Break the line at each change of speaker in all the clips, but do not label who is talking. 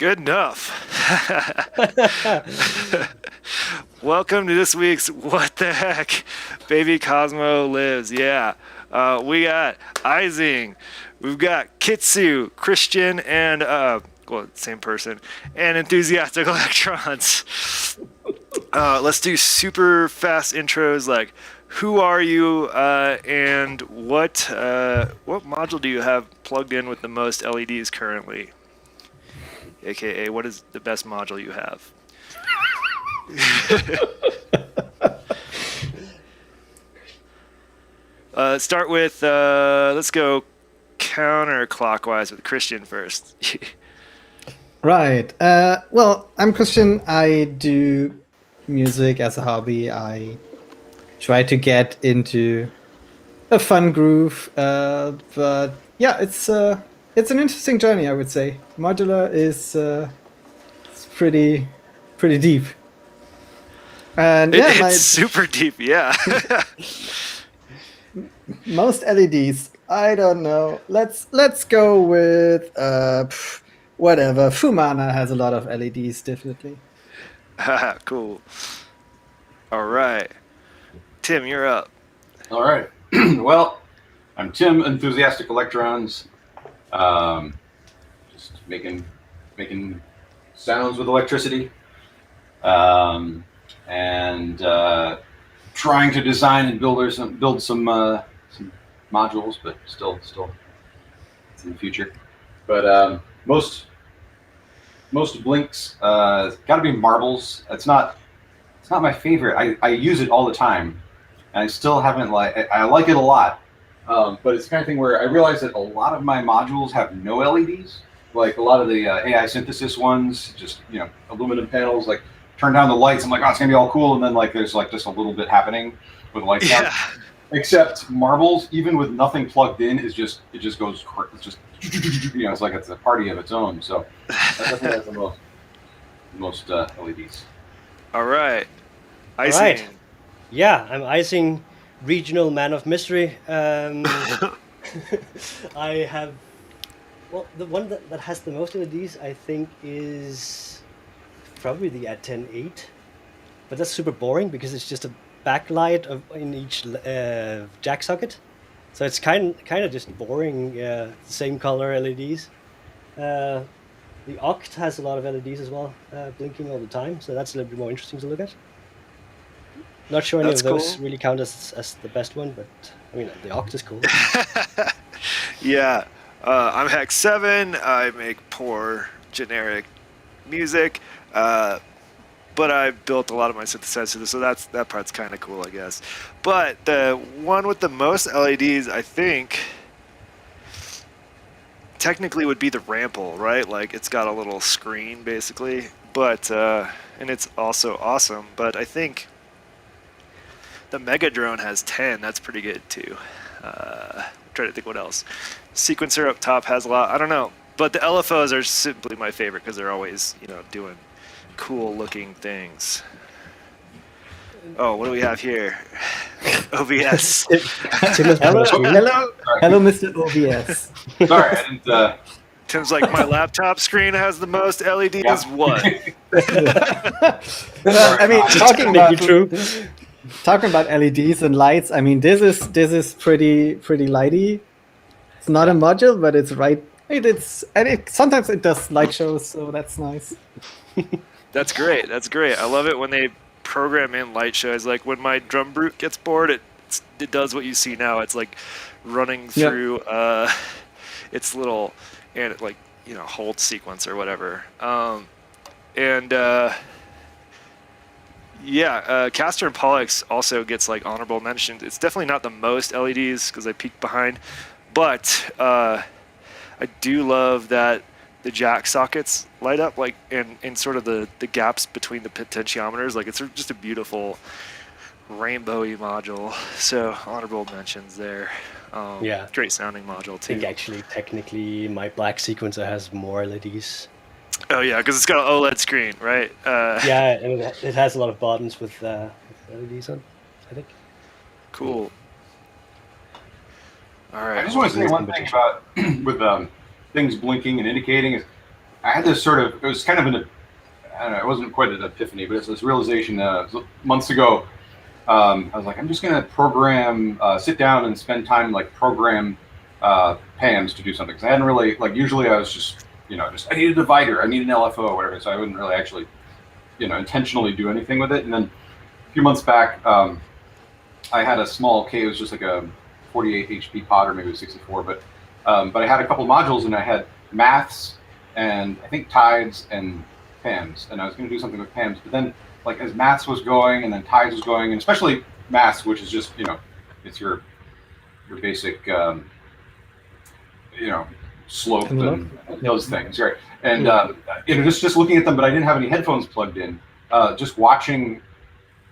Good enough. Welcome to this week's What the Heck Baby Cosmo Lives. Yeah. We got Ising. We've got Kitsu, Christian, and, same person, and Enthusiastic Electrons. Let's do super fast intros like, who are you, and what module do you have plugged in with the most LEDs currently? AKA, what is the best module you have? Start with, let's go counterclockwise with Christian first.
Right. Well, I'm Christian. I do music as a hobby. I try to get into a fun groove. But yeah, it's an interesting journey, I would say. Modular is it's pretty deep. And yeah,
it's super deep. Yeah.
Most LEDs. I don't know. Let's go with whatever. Fumana has a lot of LEDs, definitely.
Cool. All right. Tim, you're up.
All right. Well, I'm Tim, Enthusiastic Electrons. Just making sounds with electricity. And trying to design and build some modules, but still it's in the future. But most blinks got to be marbles. It's not my favorite. I use it all the time, and I still haven't I like it a lot. But it's the kind of thing where I realize that a lot of my modules have no LEDs. Like a lot of the AI synthesis ones, just aluminum panels. Like turn down the lights. I'm like, oh, it's gonna be all cool, and then there's just a little bit happening with lights on. Except marbles, even with nothing plugged in, it just goes. It's just it's like it's a party of its own. So that definitely has the most LEDs.
All right. Ising.
All right. Yeah, I'm Ising, regional man of mystery. I have, the one that has the most LEDs, I think, is probably the At10-8, but that's super boring because it's just a backlight in each jack socket, so it's kind of just boring. Same color LEDs. The Oct has a lot of LEDs as well, blinking all the time, so that's a little bit more interesting to look at. Not sure any of those really count as the best one, but I mean the Oct is cool.
Yeah, I'm Hex 7. I make poor generic music, but I built a lot of my synthesizers, so that part's kind of cool, I guess. But the one with the most LEDs, I think, technically would be the Rample, right? Like it's got a little screen basically, but and it's also awesome. But I think the Mega Drone has 10. That's pretty good too. Try to think what else. Sequencer up top has a lot. I don't know, but the LFOs are simply my favorite because they're always doing cool looking things. Oh, what do we have here? OBS.
Hello, Mr. OBS.
Sorry, I didn't.
Tim's like, my laptop screen has the most LEDs. Yeah. What?
I mean, talking about LEDs and lights. I mean, this is pretty lighty. It's not a module, but it's right. Sometimes it does light shows, so that's nice.
That's great. I love it when they program in light shows. Like when my drum brute gets bored, it does what you see now. It's like running through its little hold sequence or whatever. Castor and Pollux also gets honorable mentions. It's definitely not the most LEDs because I peek behind, but I do love that the jack sockets light up in sort of the gaps between the potentiometers. It's just a beautiful rainbowy module. So honorable mentions there. Great sounding module too.
I think actually technically my black sequencer has more LEDs.
Oh yeah, because it's got an OLED screen, right?
Yeah, and it has a lot of buttons with LEDs on, I think.
Cool. All right.
I just want to say one thing about with things blinking and indicating is I had this sort of, it was kind of I don't know, it wasn't quite an epiphany, but it's this realization months ago. I was like, I'm just going to program, sit down and spend time like program PAMs to do something. Because I hadn't really, like, usually I was just, I need a divider, I need an LFO or whatever. So I wouldn't really actually, intentionally do anything with it. And then a few months back, I had a small K, it was just like a 48 HP pod, or maybe it was 64, but I had a couple modules, and I had maths and I think tides and PAMs, and I was going to do something with PAMs, but then like as maths was going and then tides was going, and especially maths, which is just, it's your basic, slope and those things, right? And just looking at them, but I didn't have any headphones plugged in. Just watching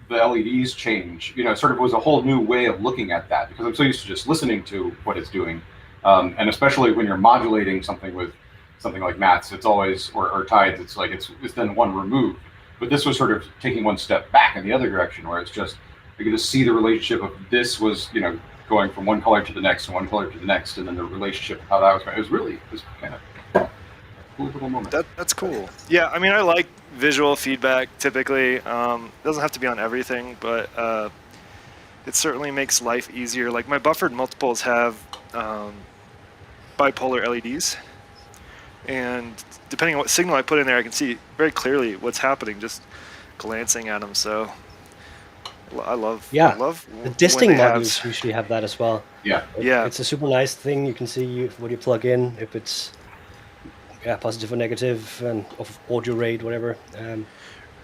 the LEDs change, sort of was a whole new way of looking at that, because I'm so used to just listening to what it's doing, and especially when you're modulating something with something like maths, it's always or tides, it's like it's then one removed. But this was sort of taking one step back in the other direction, where it's just you can just see the relationship of this was going from one color to the next and one color to the next, and then the relationship of how that was going. It was kind of a cool little moment.
That's cool. Yeah, I mean, I like visual feedback typically. It doesn't have to be on everything, but it certainly makes life easier. Like my buffered multiples have bipolar LEDs, and depending on what signal I put in there, I can see very clearly what's happening just glancing at them. So I love
the disting modules usually have that as well.
Yeah.
It's a super nice thing. You can see what you plug in, if it's positive or negative, and of audio rate, whatever.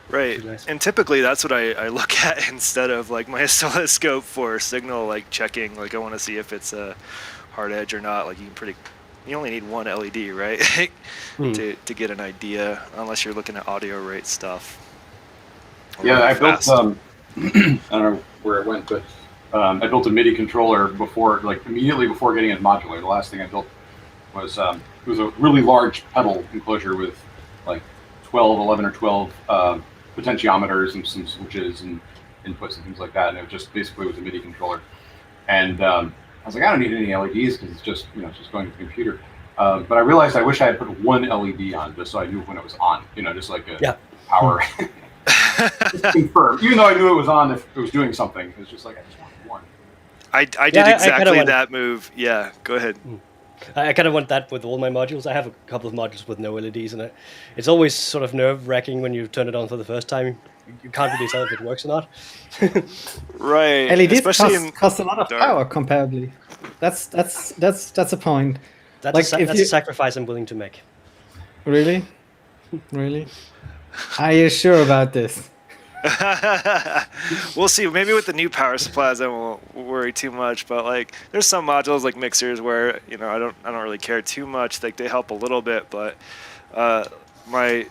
Right. Nice. And typically that's what I look at instead of like my oscilloscope for signal like checking. Like I want to see if it's a hard edge or not. Like you only need one LED, right? to get an idea, unless you're looking at audio rate stuff.
Yeah, I built I don't know where it went, but I built a Midi controller immediately before getting it modular. The last thing I built was it was a really large pedal enclosure with like 11 or 12 potentiometers and some switches and inputs and things like that, and it just basically was a Midi controller. And I was like, I don't need any LEDs because it's just just going to the computer. But I realized I wish I had put one LED on just so I knew when it was on. Just like a power. Just confirm. Even though I knew it was on, if it was doing something, it was just like I just wanted one.
I did exactly that move. Yeah, go ahead.
I kind of want that with all my modules. I have a couple of modules with no LEDs in it. It's always sort of nerve-wracking when you turn it on for the first time. You can't really tell if it works or not.
Right.
LEDs cost a lot of power comparably. That's a point.
That's a sacrifice I'm willing to make.
Really? Are you sure about this?
We'll see. Maybe with the new power supplies, I won't worry too much. But like, there's some modules like mixers where I don't really care too much. Like they help a little bit, but my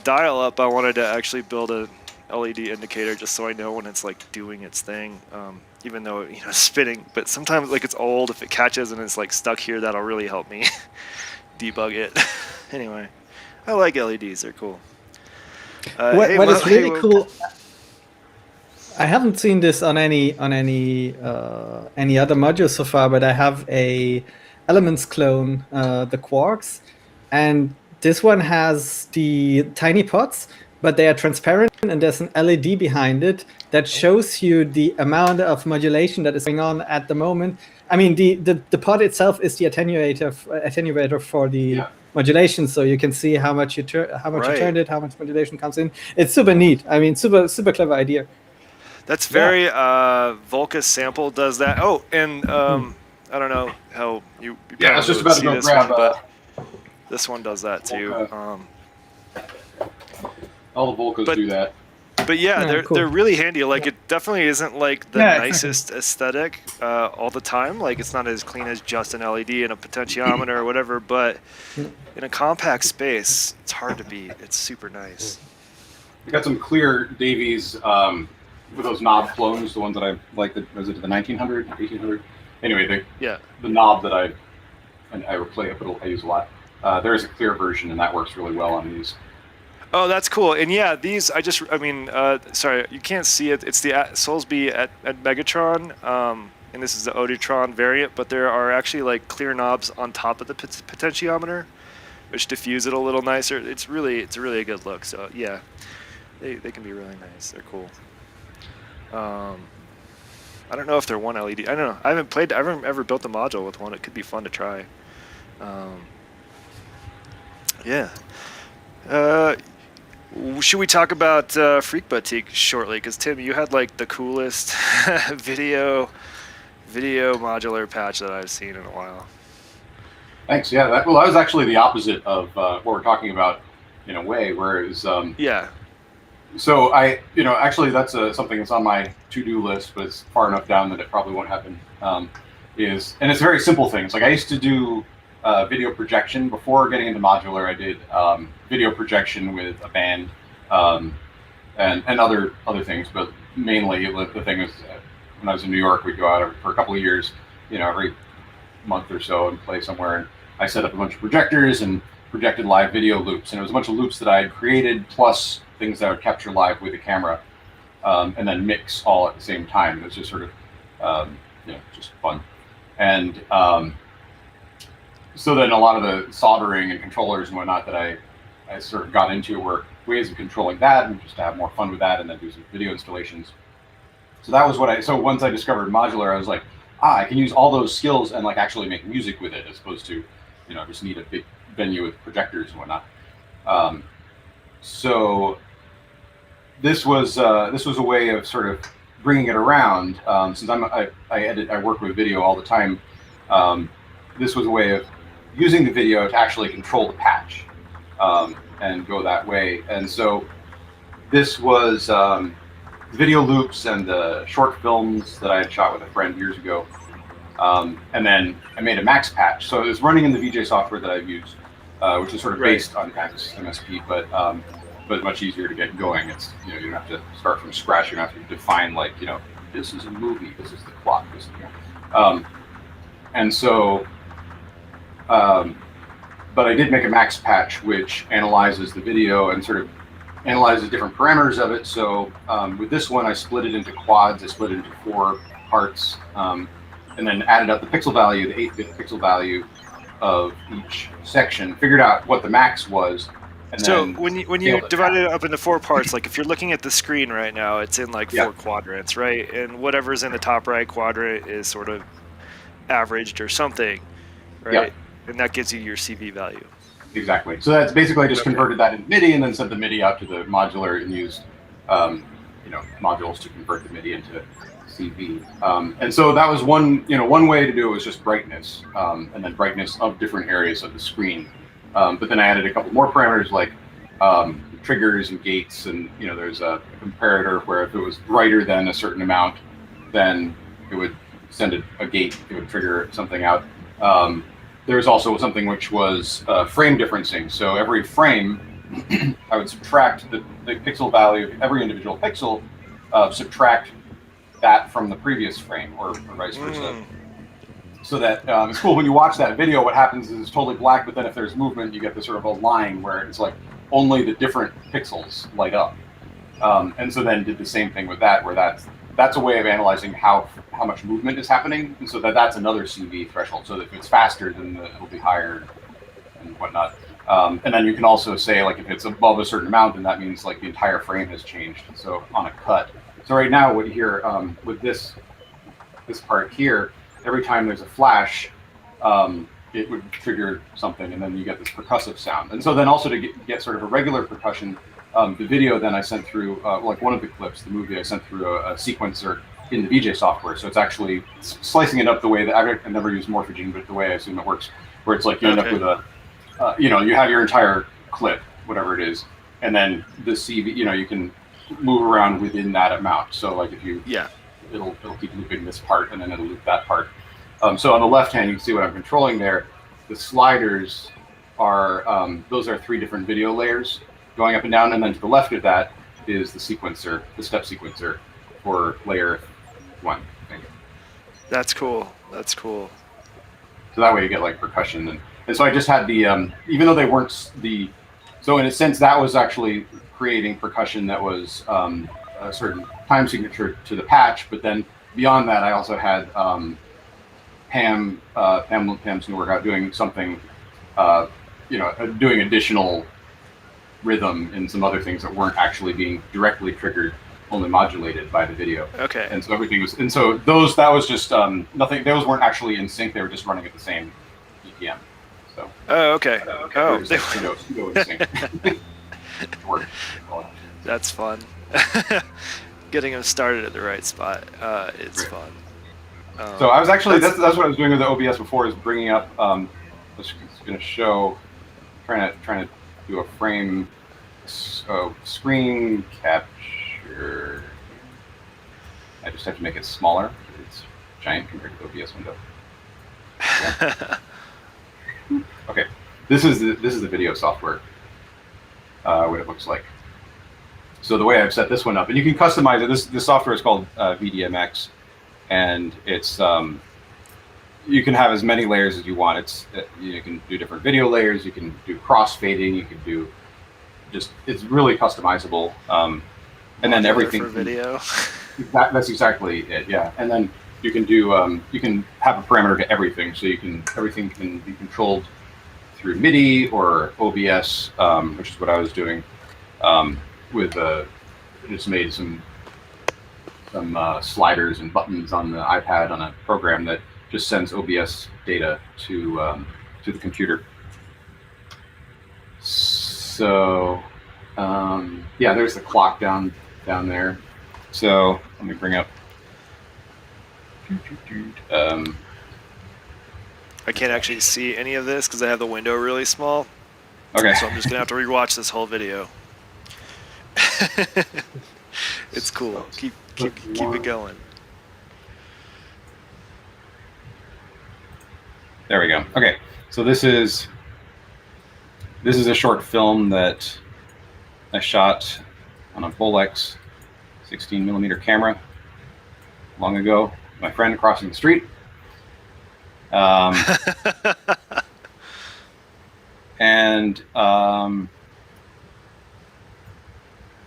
dial up, I wanted to actually build a LED indicator just so I know when it's like doing its thing. Even though it's spinning, but sometimes like it's old. If it catches and it's like stuck here, that'll really help me debug it. Anyway, I like LEDs. They're cool.
What is really cool, I haven't seen this on any other module so far, but I have a Elements clone, the Quarks, and this one has the tiny pods, but they are transparent, and there's an LED behind it that shows you the amount of modulation that is going on at the moment. I mean, the pod itself is the attenuator for the modulation, so you can see how much you turned it, how much modulation comes in. It's super neat. I mean, super clever idea.
That's very Volcus sample does that. Oh, and I don't know how you
I was just about to go grab
but this one does that too.
All the Volcos do that.
But yeah,
cool.
they're really handy. Like it definitely isn't like the nicest aesthetic all the time. Like it's not as clean as just an LED and a potentiometer or whatever. But in a compact space, it's hard to beat. It's super nice.
We got some clear Davies with those knob clones, the ones that I like. Was it the 1900, 1800? Anyway, the knob that I use a lot. There is a clear version, and that works really well on these.
Oh, that's cool. And yeah, these, sorry, you can't see it. It's the Soulsby at Megatron, and this is the Oditron variant, but there are actually like clear knobs on top of the potentiometer which diffuse it a little nicer. It's really a good look. So yeah, they can be really nice. They're cool. I don't know if they're one LED. I don't know. I haven't ever built a module with one. It could be fun to try. Yeah. Should we talk about Freak Boutique shortly? Because Tim, you had like the coolest video modular patch that I've seen in a while.
Thanks. Yeah. That was actually the opposite of what we're talking about in a way, where it was.
Yeah.
So actually that's something that's on my to-do list, but it's far enough down that it probably won't happen. And it's very simple things. Like I used to do video projection before getting into modular. I did video projection with a band and other things, but mainly the thing is when I was in New York, we'd go out for a couple of years, every month or so and play somewhere. And I set up a bunch of projectors and projected live video loops, and it was a bunch of loops that I had created plus things that I would capture live with the camera, and then mix all at the same time. It was just sort of, just fun. And so then a lot of the soldering and controllers and whatnot that I sort of got into were ways of controlling that and just to have more fun with that and then do some video installations. So that was so once I discovered modular, I was like, I can use all those skills and like actually make music with it as opposed to, just need a big venue with projectors and whatnot. So this was a way of sort of bringing it around. Since I work with video all the time, this was a way of using the video to actually control the patch and go that way. And so this was video loops and the short films that I had shot with a friend years ago. And then I made a max patch. So it was running in the VJ software that I've used, which is sort of based on Max MSP, but much easier to get going. It's, you don't have to start from scratch. You don't have to define like, this is a movie, this is the plot, this is, and so, but I did make a max patch which analyzes the video and sort of analyzes different parameters of it. So with this one, I split it into quads. I split it into 4 parts, and then added up the pixel value, the 8-bit pixel value of each section, figured out what the max was. And
so
then
when you divide it up into 4 parts, like if you're looking at the screen right now, it's in like 4 quadrants, right? And whatever's in the top right quadrant is sort of averaged or something, right?
Yeah.
And that gives you your CV value.
Exactly. So that's basically I just converted that into MIDI and then sent the MIDI out to the modular and used modules to convert the MIDI into CV. And so that was one way to do it was just brightness, and then brightness of different areas of the screen. But then I added a couple more parameters like triggers and gates, and there's a comparator where if it was brighter than a certain amount, then it would send a gate, it would trigger something out. There's also something which was frame differencing. So every frame, I would subtract the pixel value of every individual pixel, subtract that from the previous frame, or vice versa. So that it's cool when you watch that video. What happens is it's totally black, but then if there's movement, you get this sort of a line where it's like only the different pixels light up. And so then did the same thing with that, where that's a way of analyzing how much movement is happening, and so that's another CV threshold. So that if it's faster, then it'll be higher and whatnot. And then you can also say like if it's above a certain amount, then that means like the entire frame has changed. So on a cut. So right now, what you hear with this part here, every time there's a flash, it would trigger something, and then you get this percussive sound. And so then also to get sort of a regular percussion, the video then I sent through, like one of the clips, the movie, I sent through a sequencer in the VJ software. So it's actually slicing it up the way that I've never used morphaging, but the way I assume it works, where it's like you end up with you have your entire clip, whatever it is, and then the CV, you can move around within that amount. So like if you, it'll keep looping this part, and then it'll loop that part. So on the left hand, you can see what I'm controlling there. The sliders are, those are 3 different video layers going up and down, and then to the left of that is the sequencer, the step sequencer for layer 1.
That's cool. That's cool.
So that way you get like percussion, and so I just had the, even though they weren't so in a sense that was actually creating percussion that was a certain time signature to the patch, but then beyond that I also had Pam's new workout doing something doing additional rhythm and some other things that weren't actually being directly triggered, only modulated by the video.
Okay.
And so everything was, and so that was just nothing. Those weren't actually in sync. They were just running at the same BPM. So.
Oh, okay. Oh,
they were pseudo in sync.
That's fun. Getting them started at the right spot. It's fun.
So I was actually that's what I was doing with the OBS before, is bringing up. I was going to show, trying to do a frame, screen capture. I just have to make it smaller. It's giant compared to the OBS window. Yeah. Okay, this is the video software. What it looks like. So the way I've set this one up, and you can customize it. This software is called VDMX, and it's you can have as many layers as you want. You can do different video layers. You can do crossfading. You can do it's really customizable. And then everything
for video.
That's exactly it. Yeah, and then you can do you can have a parameter to everything. So everything can be controlled through MIDI or OBS, which is what I was doing. With just made some sliders and buttons on the iPad on a program that just sends OBS data to the computer. So yeah, there's the clock down there. So let me bring up.
I can't actually see any of this because I have the window really small.
Okay.
So I'm just gonna have to rewatch this whole video. It's cool. Keep it going.
There we go. Okay, so this is a short film that I shot on a Bolex 16mm camera long ago. My friend crossing the street.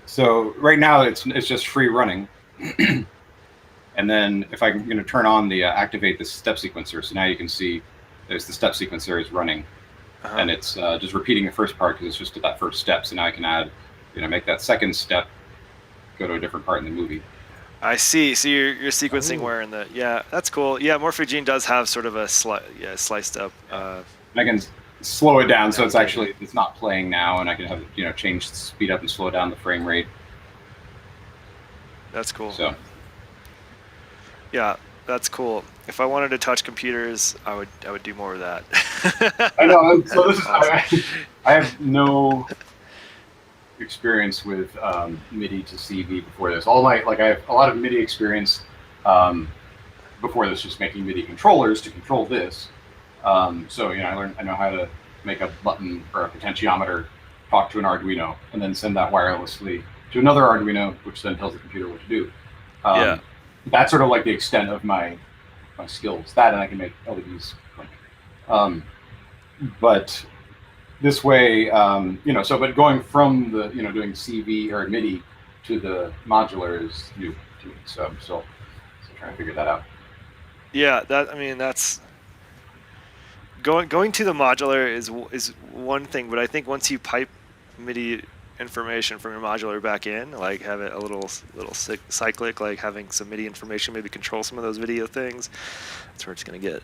So right now it's just free running, and then if I'm going to turn on the activate the step sequencer, so now you can see there's the step sequencer is running, and it's just repeating the first part because it's just that first step. So now I can add, make that second step go to a different part in the movie.
I see. So you're sequencing where in the that's cool. Yeah, Morphogene does have sort of a sliced up.
I can slow it down so it's not playing now, and I can have change speed up and slow down the frame rate.
That's cool.
So
yeah, that's cool. If I wanted to touch computers, I would do more of that.
I know. So this is I have no experience with MIDI to CV before this. I have a lot of MIDI experience before this, just making MIDI controllers to control this. So I know how to make a button or a potentiometer talk to an Arduino and then send that wirelessly to another Arduino, which then tells the computer what to do. That's sort of like the extent of my skills. That, and I can make LEDs blink. But this way, but going from the doing CV or MIDI to the modular is new to me. So I'm still trying to figure that out.
Yeah, that's. Going to the modular is one thing, but I think once you pipe MIDI information from your modular back in, like have it a little cyclic, like having some MIDI information, maybe control some of those video things, that's where it's going to get.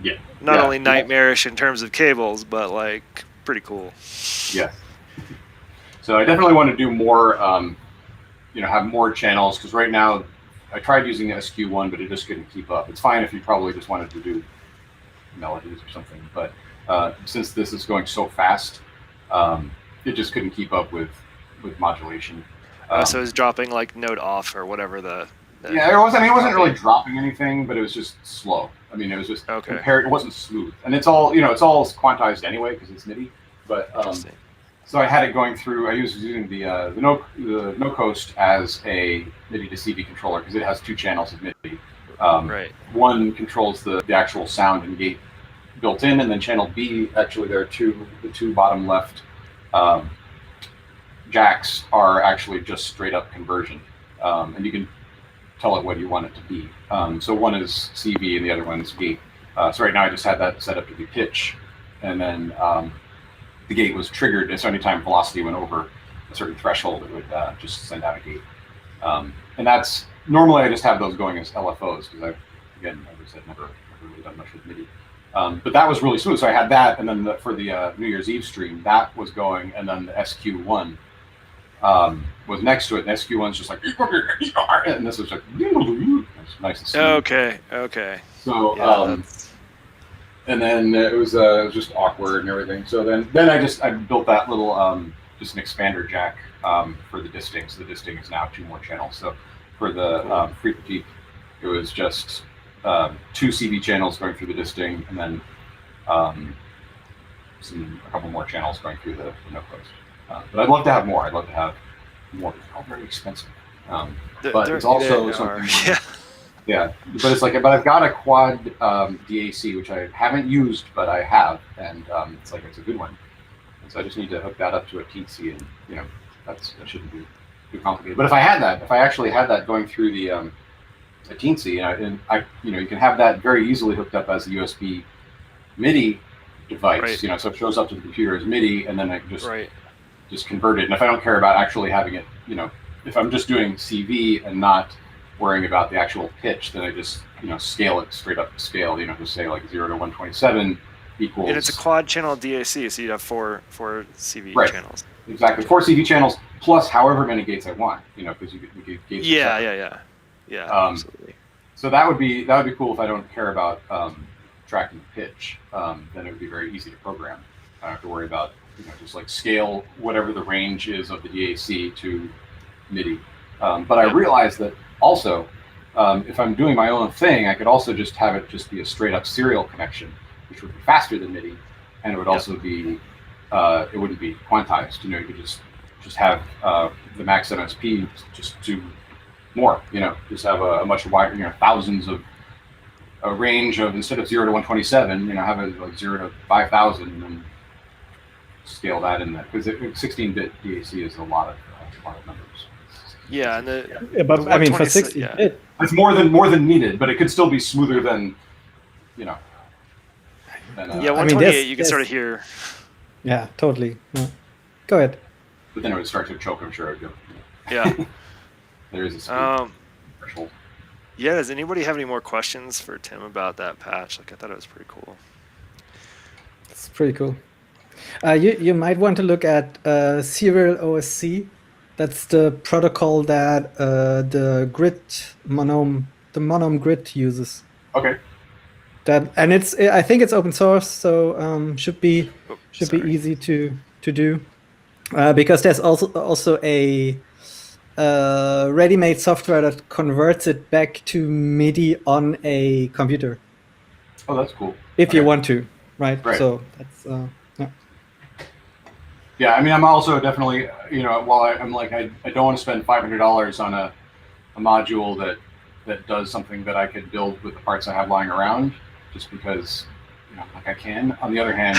Yeah.
Not only nightmarish in terms of cables, but like pretty cool.
Yeah. So I definitely want to do more, have more channels, because right now I tried using the SQ1, but it just couldn't keep up. It's fine if you probably just wanted to do melodies or something, but since this is going so fast, it just couldn't keep up with modulation.
So it's dropping like note off or whatever the
yeah, it wasn't really dropping anything, but it was just slow. It was just it wasn't smooth, and it's all it's all quantized anyway because it's MIDI. But so I had it going through. I was using the No Coast as a MIDI to CV controller because it has two channels of MIDI.
Right.
One controls the actual sound and gate built in, and then channel B, actually there are the two bottom left jacks are actually just straight up conversion, and you can tell it what you want it to be. So one is CV and the other one is gate. So right now I just had that set up to be pitch, and then the gate was triggered. So anytime velocity went over a certain threshold, it would just send out a gate. And that's normally I just have those going as LFOs because I've, again, as I said, never really done much with MIDI. But that was really smooth. So I had that, and then for the New Year's Eve stream, that was going, and then the SQ1 was next to it. And SQ1's just like, and this was like, it's nice and smooth.
Okay.
So,
Yeah,
and then it was just awkward and everything. So then I built that little just an expander jack for the disting. So the disting is now 2 more channels. So for the free critique, it was just 2 CV channels going through the disting, and then a couple more channels going through the no post. But I'd love to have more. I'd love to have more. It's all very expensive. But it's also something. Yeah, but it's like, but I've got a quad DAC which I haven't used, but I have, and it's like it's a good one. And so I just need to hook that up to a Teensy, and that shouldn't be too complicated. But if I actually had that going through the a Teensy, and you can have that very easily hooked up as a USB MIDI device.
Right.
So it shows up to the computer as MIDI, and then I can
right.
just convert it. And if I don't care about actually having it, if I'm just doing CV and not worrying about the actual pitch, then I just scale it straight up to scale. Just say like 0 to 127 equals.
And it's a quad channel DAC, so you'd have four CV channels.
Exactly, 4 CV channels plus however many gates I want. Because you could gates.
Yeah. Absolutely.
So that would be cool if I don't care about tracking pitch. Then it would be very easy to program. I don't have to worry about just like scale whatever the range is of the DAC to MIDI. But I realized that also, if I'm doing my own thing, I could also just have it just be a straight up serial connection, which would be faster than MIDI, and it would also be it wouldn't be quantized. You could just have the max MSP just do more. Just have a much wider, thousands of a range of, instead of 0 to 127, have it like 0 to 5,000, and then scale that in that, because 16-bit DAC is a lot of numbers.
Yeah, and
but I mean, for 60,
it's more than needed, but it could still be smoother than, than,
128 you can sort of hear.
Yeah, totally. Yeah. Go ahead.
But then it would start to choke, I'm sure. It would go.
Yeah.
There is a speed threshold.
Yeah, does anybody have any more questions for Tim about that patch? I thought it was pretty cool.
It's pretty cool. You might want to look at Serial OSC. That's the protocol that the Monome grid uses.
Okay.
I think it's open source, so should be easy to do. Because there's also a ready-made software that converts it back to MIDI on a computer.
Oh, that's cool.
If you want to, right? So that's yeah.
Yeah, I mean, I'm also definitely, while I'm like, I don't want to spend $500 on a module that does something that I could build with the parts I have lying around, just because, like I can. On the other hand,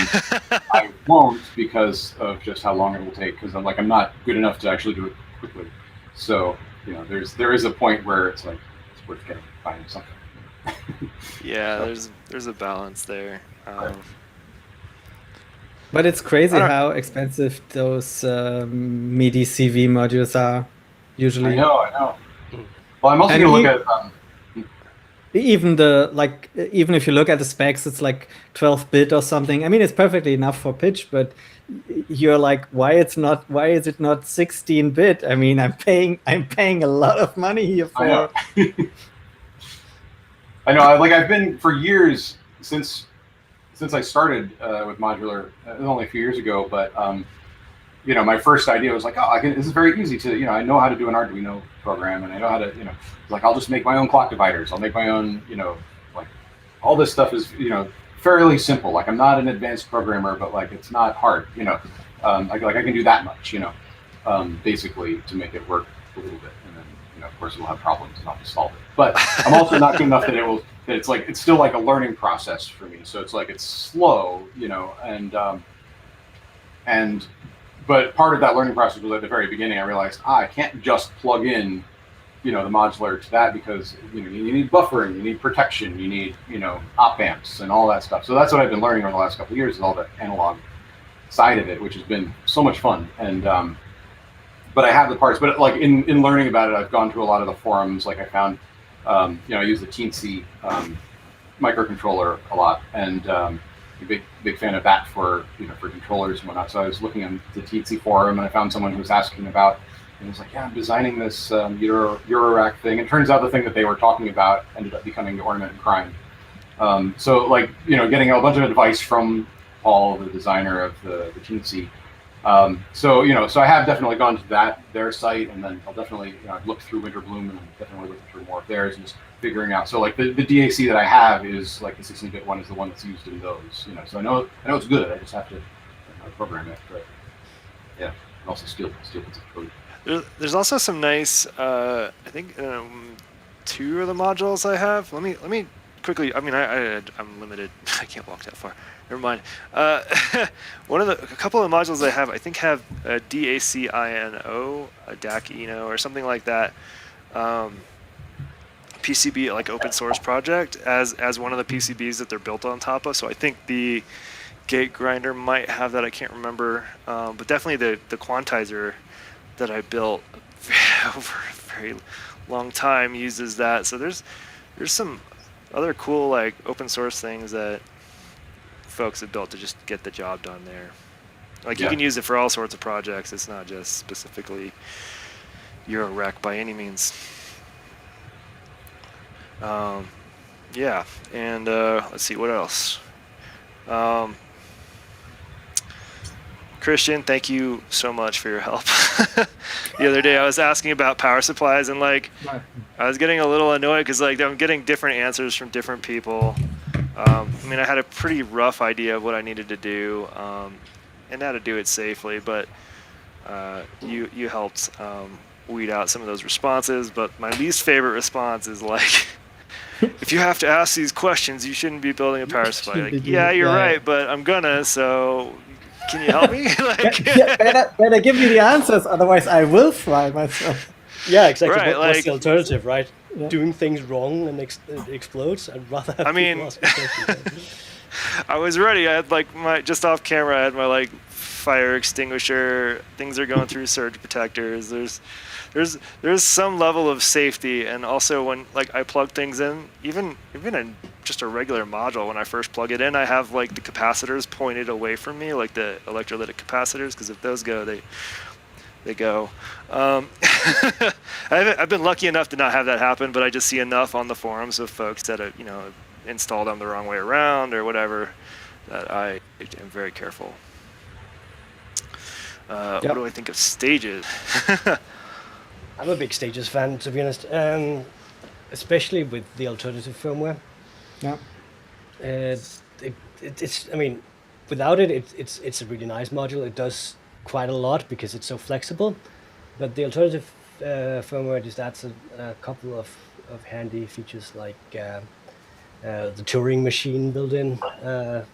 I won't, because of just how long it will take, because I'm not good enough to actually do it quickly. So, there is a point where it's like, it's worth finding something.
Yeah, there's a balance there.
But it's crazy how expensive those MIDI CV modules are usually.
I know. Well, I'm also going to look at
even if you look at the specs, it's like 12-bit or something. I mean, it's perfectly enough for pitch, but you're like, why is it not 16-bit? I mean, I'm paying a lot of money here for.
I know. I've been for years since I started with modular. It was only a few years ago, but my first idea was like, this is very easy to, I know how to do an Arduino program, and I know how to, I'll just make my own clock dividers. I'll make my own, all this stuff is, fairly simple. Like, I'm not an advanced programmer, but it's not hard, I can do that much, basically to make it work a little bit. And then, of course, we'll have problems and I'll just solve it. But I'm also not good enough that it's still like a learning process for me. So it's slow, but part of that learning process was at the very beginning. I realized I can't just plug in, the modular to that because you need buffering, you need protection, you need op amps and all that stuff. So that's what I've been learning over the last couple of years is all the analog side of it, which has been so much fun. And but I have the parts. But like in learning about it, I've gone to a lot of the forums. Like I found, I use the Teensy microcontroller a lot, and a big fan of that for for controllers and whatnot. So I was looking on the Teensy forum, and I found someone who was asking about. And was like, yeah, I'm designing this Eurorack thing. It turns out the thing that they were talking about ended up becoming the Ornament and Crime. So like, getting a bunch of advice from Paul, the designer of the Teensy. So I have definitely gone to their site, and then I'll definitely I've looked through Winterbloom, and I'm definitely looking through more of theirs and just figuring out. So like the DAC that I have is like the 16-bit one is the one that's used in those. So I know it's good. I just have to program it. But yeah, and also steal bits of code.
There's also some nice, I think, 2 of the modules I have. Let me quickly. I mean, I'm limited. I can't walk that far. Never mind. A couple of the modules I have, I think, have a DACINO, a DAC-INO, or something like that. PCB, like open source project, as one of the PCBs that they're built on top of. So I think the gate grinder might have that. I can't remember, but definitely the quantizer that I built over a very long time uses that. So there's some other cool like open source things that folks have built to just get the job done there. Like you can use it for all sorts of projects. It's not just specifically Eurorack by any means. Yeah, and let's see what else. Christian, thank you so much for your help. The other day I was asking about power supplies, and like I was getting a little annoyed because like I'm getting different answers from different people. I mean, I had a pretty rough idea of what I needed to do and how to do it safely, but you helped weed out some of those responses. But my least favorite response is like, if you have to ask these questions, you shouldn't be building a power supply. Like, yeah, you're right, but I'm gonna, so can you help me? Like,
better give me the answers, otherwise I will fry myself.
Yeah, exactly.
Right,
What's
like-
the alternative, right?
Yeah.
Doing things wrong and it explodes? I'd rather have
I mean,
people ask me questions.
I was ready. I had like just off camera, I had my like fire extinguisher. Things are going through surge protectors. There's some level of safety, and also when like I plug things in, even in just a regular module, when I first plug it in, I have like the capacitors pointed away from me, like the electrolytic capacitors, because if those go, they go. I've been lucky enough to not have that happen, but I just see enough on the forums of folks that have, installed them the wrong way around or whatever, that I am very careful. What do I think of stages?
I'm a big Stages fan, to be honest, especially with the alternative firmware.
Yeah.
It's I mean, without it, it's a really nice module. It does quite a lot because it's so flexible, but the alternative firmware just adds a couple of handy features like the Turing machine built in,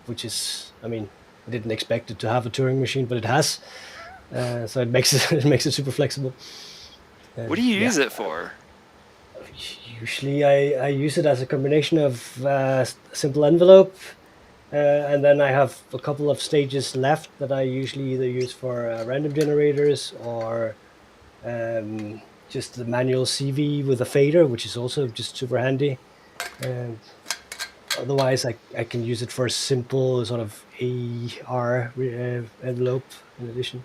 which is, I mean, I didn't expect it to have a Turing machine, but it has, so it makes it super flexible.
What do you use it for?
Usually I use it as a combination of simple envelope, and then I have a couple of stages left that I usually either use for random generators or just the manual CV with a fader, which is also just super handy. Otherwise, I can use it for a simple sort of AR envelope in addition.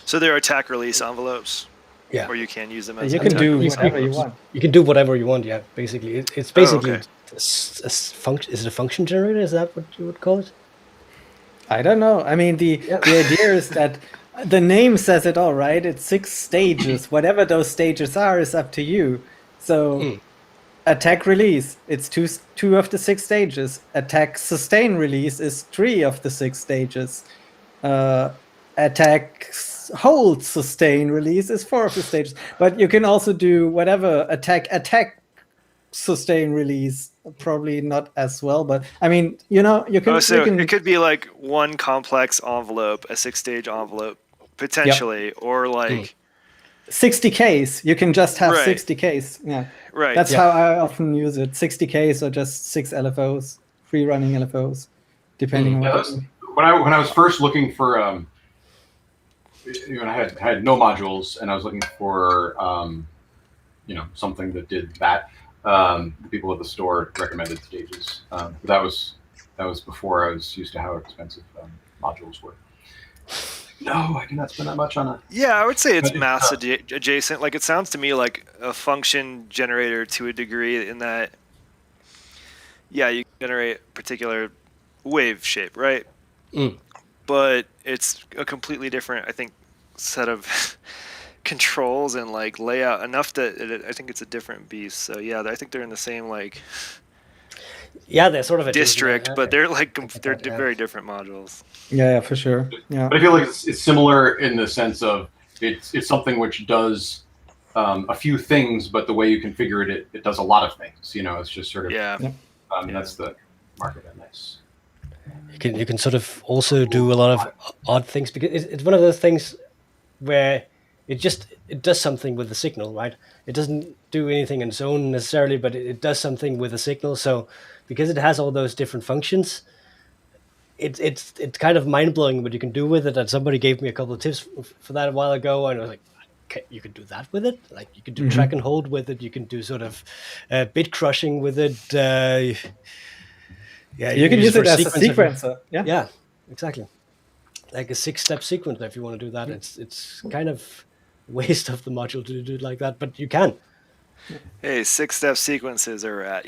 So there are attack release envelopes.
Yeah.
Or you can use them as
You can
attack
do
release
whatever you
envelopes.
want.
You can do whatever you want, yeah, basically. It's basically
okay.
a function. Is it a function generator? Is that what you would call it?
I don't know. I mean, the idea is that the name says it all, right? It's 6 stages. Whatever those stages are is up to you. So, attack release, it's two of the 6 stages. Attack sustain release is 3 of the 6 stages. Attack hold sustain release is 4 of the stages. But you can also do whatever attack sustain release. Probably not as well, but I mean, you can.
Oh, so
you can,
it could be like one complex envelope, a 6-stage envelope, potentially, or like
60Ks. You can just have
Right.
60Ks. Yeah.
Right.
That's how I often use it. 60Ks or just 6 LFOs, free running LFOs, depending on
Yeah,
what.
that's, when I was first looking for I had no modules, and I was looking for something that did that. The people at the store recommended Stages. But that was before I was used to how expensive modules were. No, I cannot spend that much on a.
Yeah, I would say it's mass adjacent. Like, it sounds to me like a function generator to a degree, in that, yeah, you can generate a particular wave shape, right? But it's a completely different, I think, set of controls and like layout, enough that I think it's a different beast. So yeah, I think they're in the same like
they're sort of a
district, but they're like they're
yeah.
very different modules.
Yeah, for sure. Yeah.
But I feel like it's similar in the sense of it's something which does a few things, but the way you configure it does a lot of things. It's just sort of that's the market on this.
You can sort of also do a lot of odd things, because it's one of those things where it does something with the signal, right? It doesn't do anything on its own necessarily, but it does something with the signal. So because it has all those different functions, it's kind of mind blowing what you can do with it. And somebody gave me a couple of tips for that a while ago, and I was like, okay, you can do that with it. Like, you can do track and hold with it. You can do sort of bit crushing with it.
You can use it as a sequencer.
Yeah, exactly. Like a 6-step sequencer, if you want to do that. It's kind of a waste of the module to do it like that, but you can.
Hey, 6-step sequences are rad.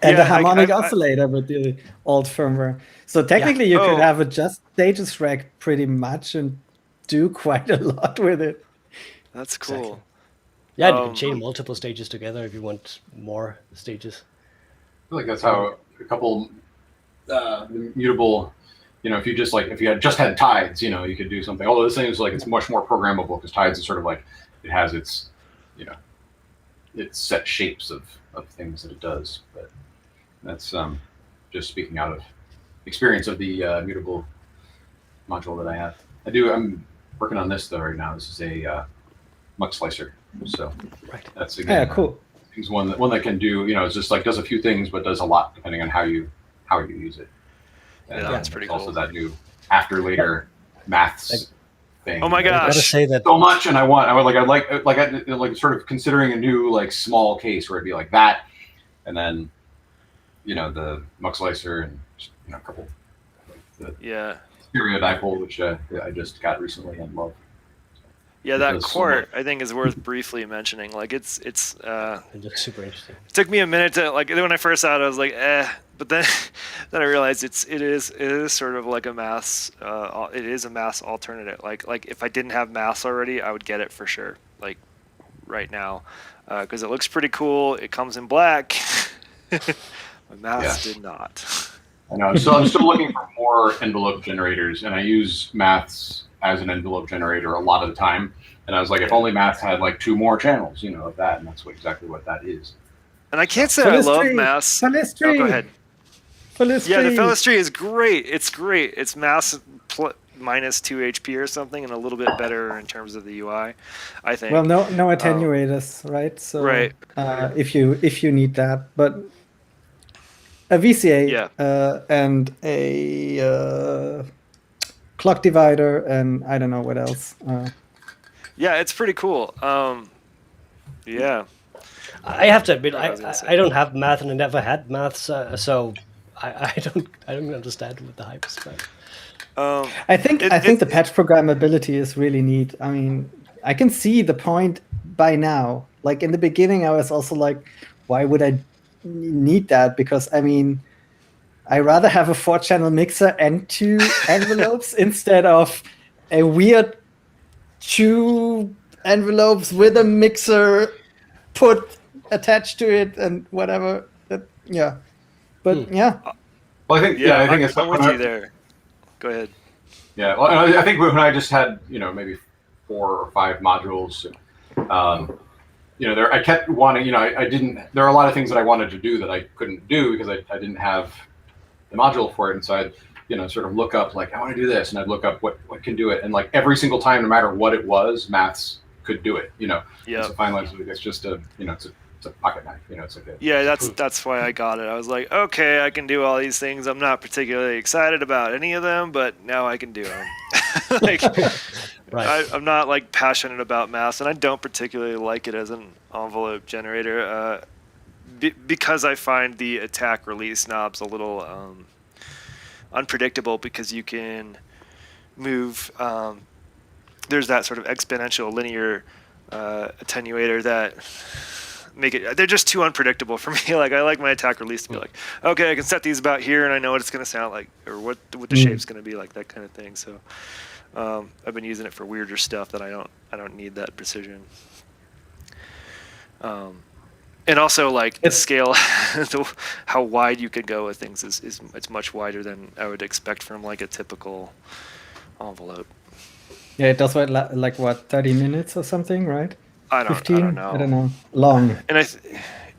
And the harmonic oscillator with the old firmware. So technically you could have a just stages rack pretty much and do quite a lot with it.
That's cool.
Exactly. Yeah, you can chain multiple stages together if you want more stages.
I feel like that's how a couple mutable, if you had just had tides, you could do something. Although this thing is like, it's much more programmable, because tides is sort of like, it has its, its set shapes of things that it does. But that's just speaking out of experience of the mutable module that I have. I'm working on this though right now. This is a muck slicer. So that's again,
cool.
It's one that can do, it's just like does a few things, but does a lot depending on how you use it. And,
that's pretty cool.
Also that new after later maths thing.
Oh my gosh!
I gotta say that
so much, and I'd like sort of considering a new like small case where it'd be like that, and then the muck slicer and a couple like the stereo dipole, which I just got recently and love.
Yeah, that quart I think is worth briefly mentioning. Like, it
looks super interesting.
It took me a minute to when I first saw it, I was like, but then I realized it is sort of like a mass. It is a mass alternative. Like if I didn't have mass already, I would get it for sure. Like right now, because it looks pretty cool. It comes in black. My mass did not.
I know. So I'm still looking for more envelope generators, and I use maths as an envelope generator a lot of the time. And I was like, if only maths had like 2 more channels, of that, and that's exactly what that is.
And I can't say I love mass. Oh, go ahead. Yeah, the Philistry is great. It's great. It's mass minus 2 HP or something, and a little bit better in terms of the UI, I think.
Well, no attenuators, right? So if you need that, but a VCA and a clock divider, and I don't know what else.
Yeah, it's pretty cool. Yeah.
I have to admit, I don't have math, and I never had math, so I don't understand what the hype is about.
I think the patch programmability is really neat. I mean, I can see the point by now. Like in the beginning, I was also like, why would I need that? Because I mean, I rather have a 4-channel mixer and 2 envelopes instead of a weird 2 envelopes with a mixer put attached to it and whatever. But yeah.
Well, I think it's
I'm with you there. Go ahead.
Yeah, well, I think when I just had maybe 4 or 5 modules, I kept wanting, I didn't. There are a lot of things that I wanted to do that I couldn't do because I didn't have the module for it. And so sort of look up like I want to do this, and I'd look up what can do it, and like every single time, no matter what it was, maths could do it.
Yeah.
It's a fine line. It's just it's a pocket knife. It's like
that's why I got it. I was like, okay, I can do all these things. I'm not particularly excited about any of them, but now I can do them. Like,
Right.
I'm not like passionate about maths, and I don't particularly like it as an envelope generator because I find the attack release knobs a little unpredictable because you can move. There's that sort of exponential linear attenuator that they're just too unpredictable for me. Like I like my attack release to be like, okay, I can set these about here and I know what it's going to sound like or what the shape's going to be like, that kind of thing. So I've been using it for weirder stuff that I don't need that precision. And also like the scale, how wide you can go with things is it's much wider than I would expect from like a typical envelope.
Yeah, it does like what, 30 minutes or something, right?
I don't know.
I don't know. Long.
And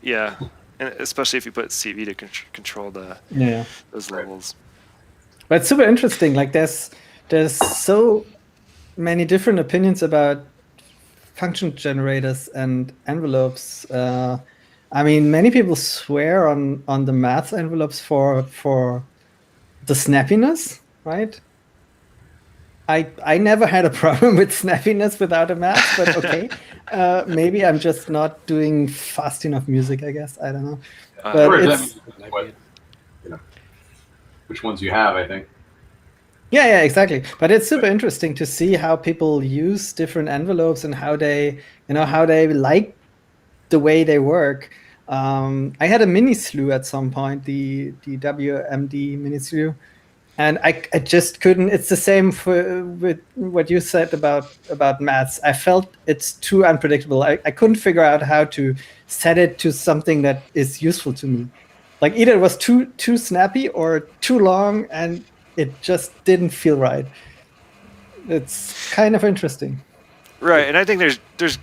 yeah, and especially if you put CV to control those levels.
But it's super interesting. Like there's so many different opinions about function generators and envelopes. I mean, many people swear on the math envelopes for the snappiness, right? I never had a problem with snappiness without a math, but okay. Maybe I'm just not doing fast enough music, I guess. I don't know.
But which ones you have, I think.
Yeah, exactly. But it's super interesting to see how people use different envelopes and how they like the way they work. I had a mini slew at some point, the WMD mini slew. And I just couldn't. It's the same with what you said about maths. I felt it's too unpredictable. I couldn't figure out how to set it to something that is useful to me. Like either it was too snappy or too long, and it just didn't feel right. It's kind of interesting.
Right, and I think there's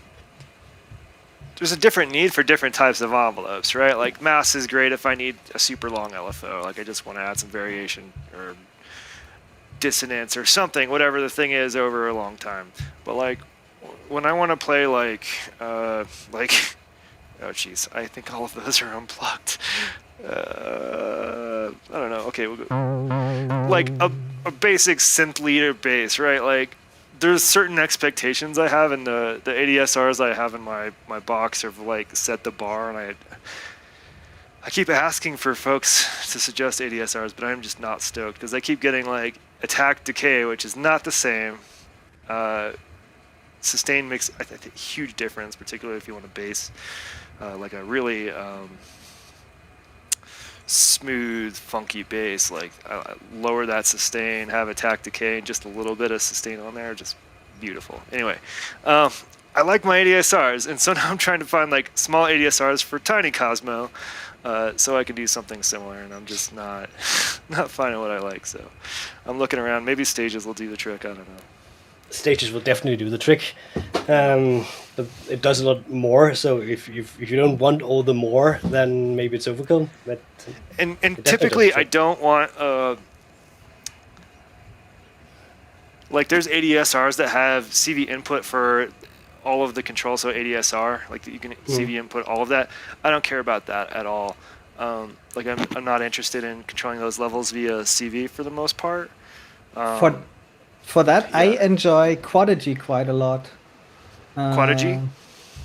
a different need for different types of envelopes, right? Like maths is great if I need a super long LFO, like I just want to add some variation or dissonance or something, whatever the thing is over a long time. But like when I want to play like oh geez, I think all of those are unplugged. I don't know. Okay, we'll go. Like a basic synth leader bass, right? Like there's certain expectations I have in the ADSRs I have in my box of like set the bar, and I keep asking for folks to suggest ADSRs, but I'm just not stoked because I keep getting like attack decay, which is not the same. Sustain makes I think huge difference, particularly if you want a bass like a really smooth, funky bass. Like lower that sustain, have attack decay, and just a little bit of sustain on there, just beautiful. Anyway, I like my ADSRs, and so now I'm trying to find like small ADSRs for tiny Cosmo, so I can do something similar, and I'm just not finding what I like. So I'm looking around. Maybe Stages will do the trick. I don't know.
Stages will definitely do the trick. But it does a lot more. So if you don't want all the more, then maybe it's overkill. But
and typically I don't want like there's ADSRs that have CV input for all of the controls, so ADSR, like you can CV input all of that. I don't care about that at all. Like I'm not interested in controlling those levels via CV for the most part.
For that, yeah. I enjoy Quadigy quite a lot.
Quadigy?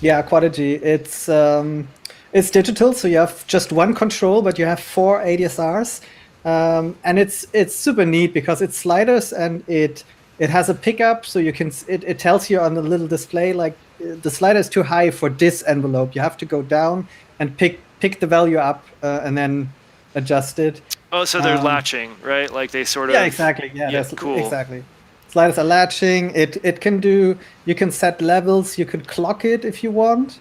Yeah, Quadigy. It's digital, so you have just one control, but you have 4 ADSRs, and it's super neat because it's sliders and it has a pickup, so you can it tells you on the little display like the slider is too high for this envelope. You have to go down and pick the value up and then adjust it.
Oh, so they're latching, right? Like they sort of.
Yeah, exactly. Yeah, that's
cool.
Exactly. Sliders are latching. It can do. You can set levels. You could clock it if you want,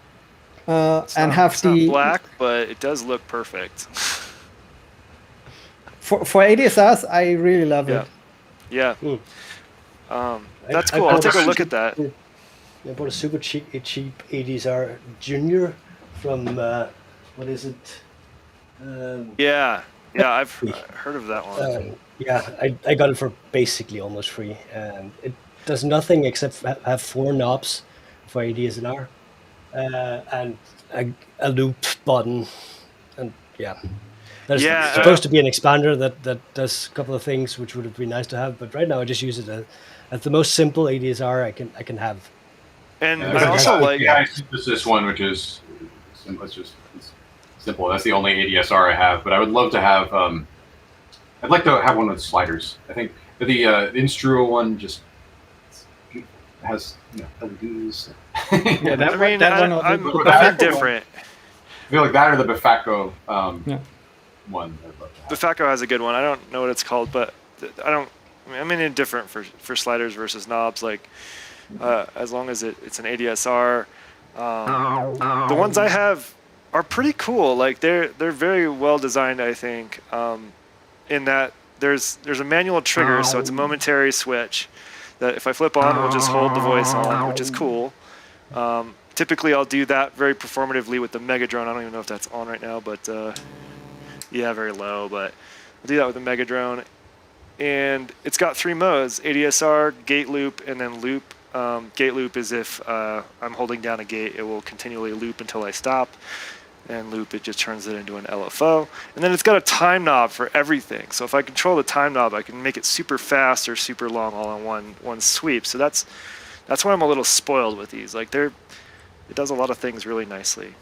it's not black, but it does look perfect.
For ADSRs, I really love it.
Yeah. That's cool. I'll take a look at that.
I bought a super cheap ADSR Junior from what is it?
Yeah, I've heard of that one.
Yeah, I got it for basically almost free. It does nothing except have 4 knobs for ADSNR and a loop button, and yeah, there's
Yeah,
supposed to be an expander that does a couple of things which would have been nice to have, but right now I just use it as the most simple ADSR I can have.
and
Yeah,
I
I
also
got the
like.
AI synthesis one, which is it's simple. That's the only ADSR I have, but I would love to have. I'd like to have one with sliders. I think the Instruo one just has LEDs.
Yeah,
I mean,
that one or
I'm
the
I'm
Befacco one.
indifferent.
I feel like that or the Befacco
Yeah.
one. I'd love to have.
Befacco has a good one. I don't know what it's called, but I don't. I mean, I'm indifferent for sliders versus knobs. Like, as long as it's an ADSR. The ones I have are pretty cool. Like they're very well designed, I think. In that there's a manual trigger, so it's a momentary switch. That if I flip on, it will just hold the voice on, which is cool. Typically, I'll do that very performatively with the Megadrone. I don't even know if that's on right now, but yeah, very low. But I'll do that with the Megadrone. And it's got 3 modes: ADSR, gate loop, and then loop. Gate loop is if I'm holding down a gate, it will continually loop until I stop. And loop, it just turns it into an LFO. And then it's got a time knob for everything. So if I control the time knob, I can make it super fast or super long all in one sweep. So that's why I'm a little spoiled with these. Like it does a lot of things really nicely.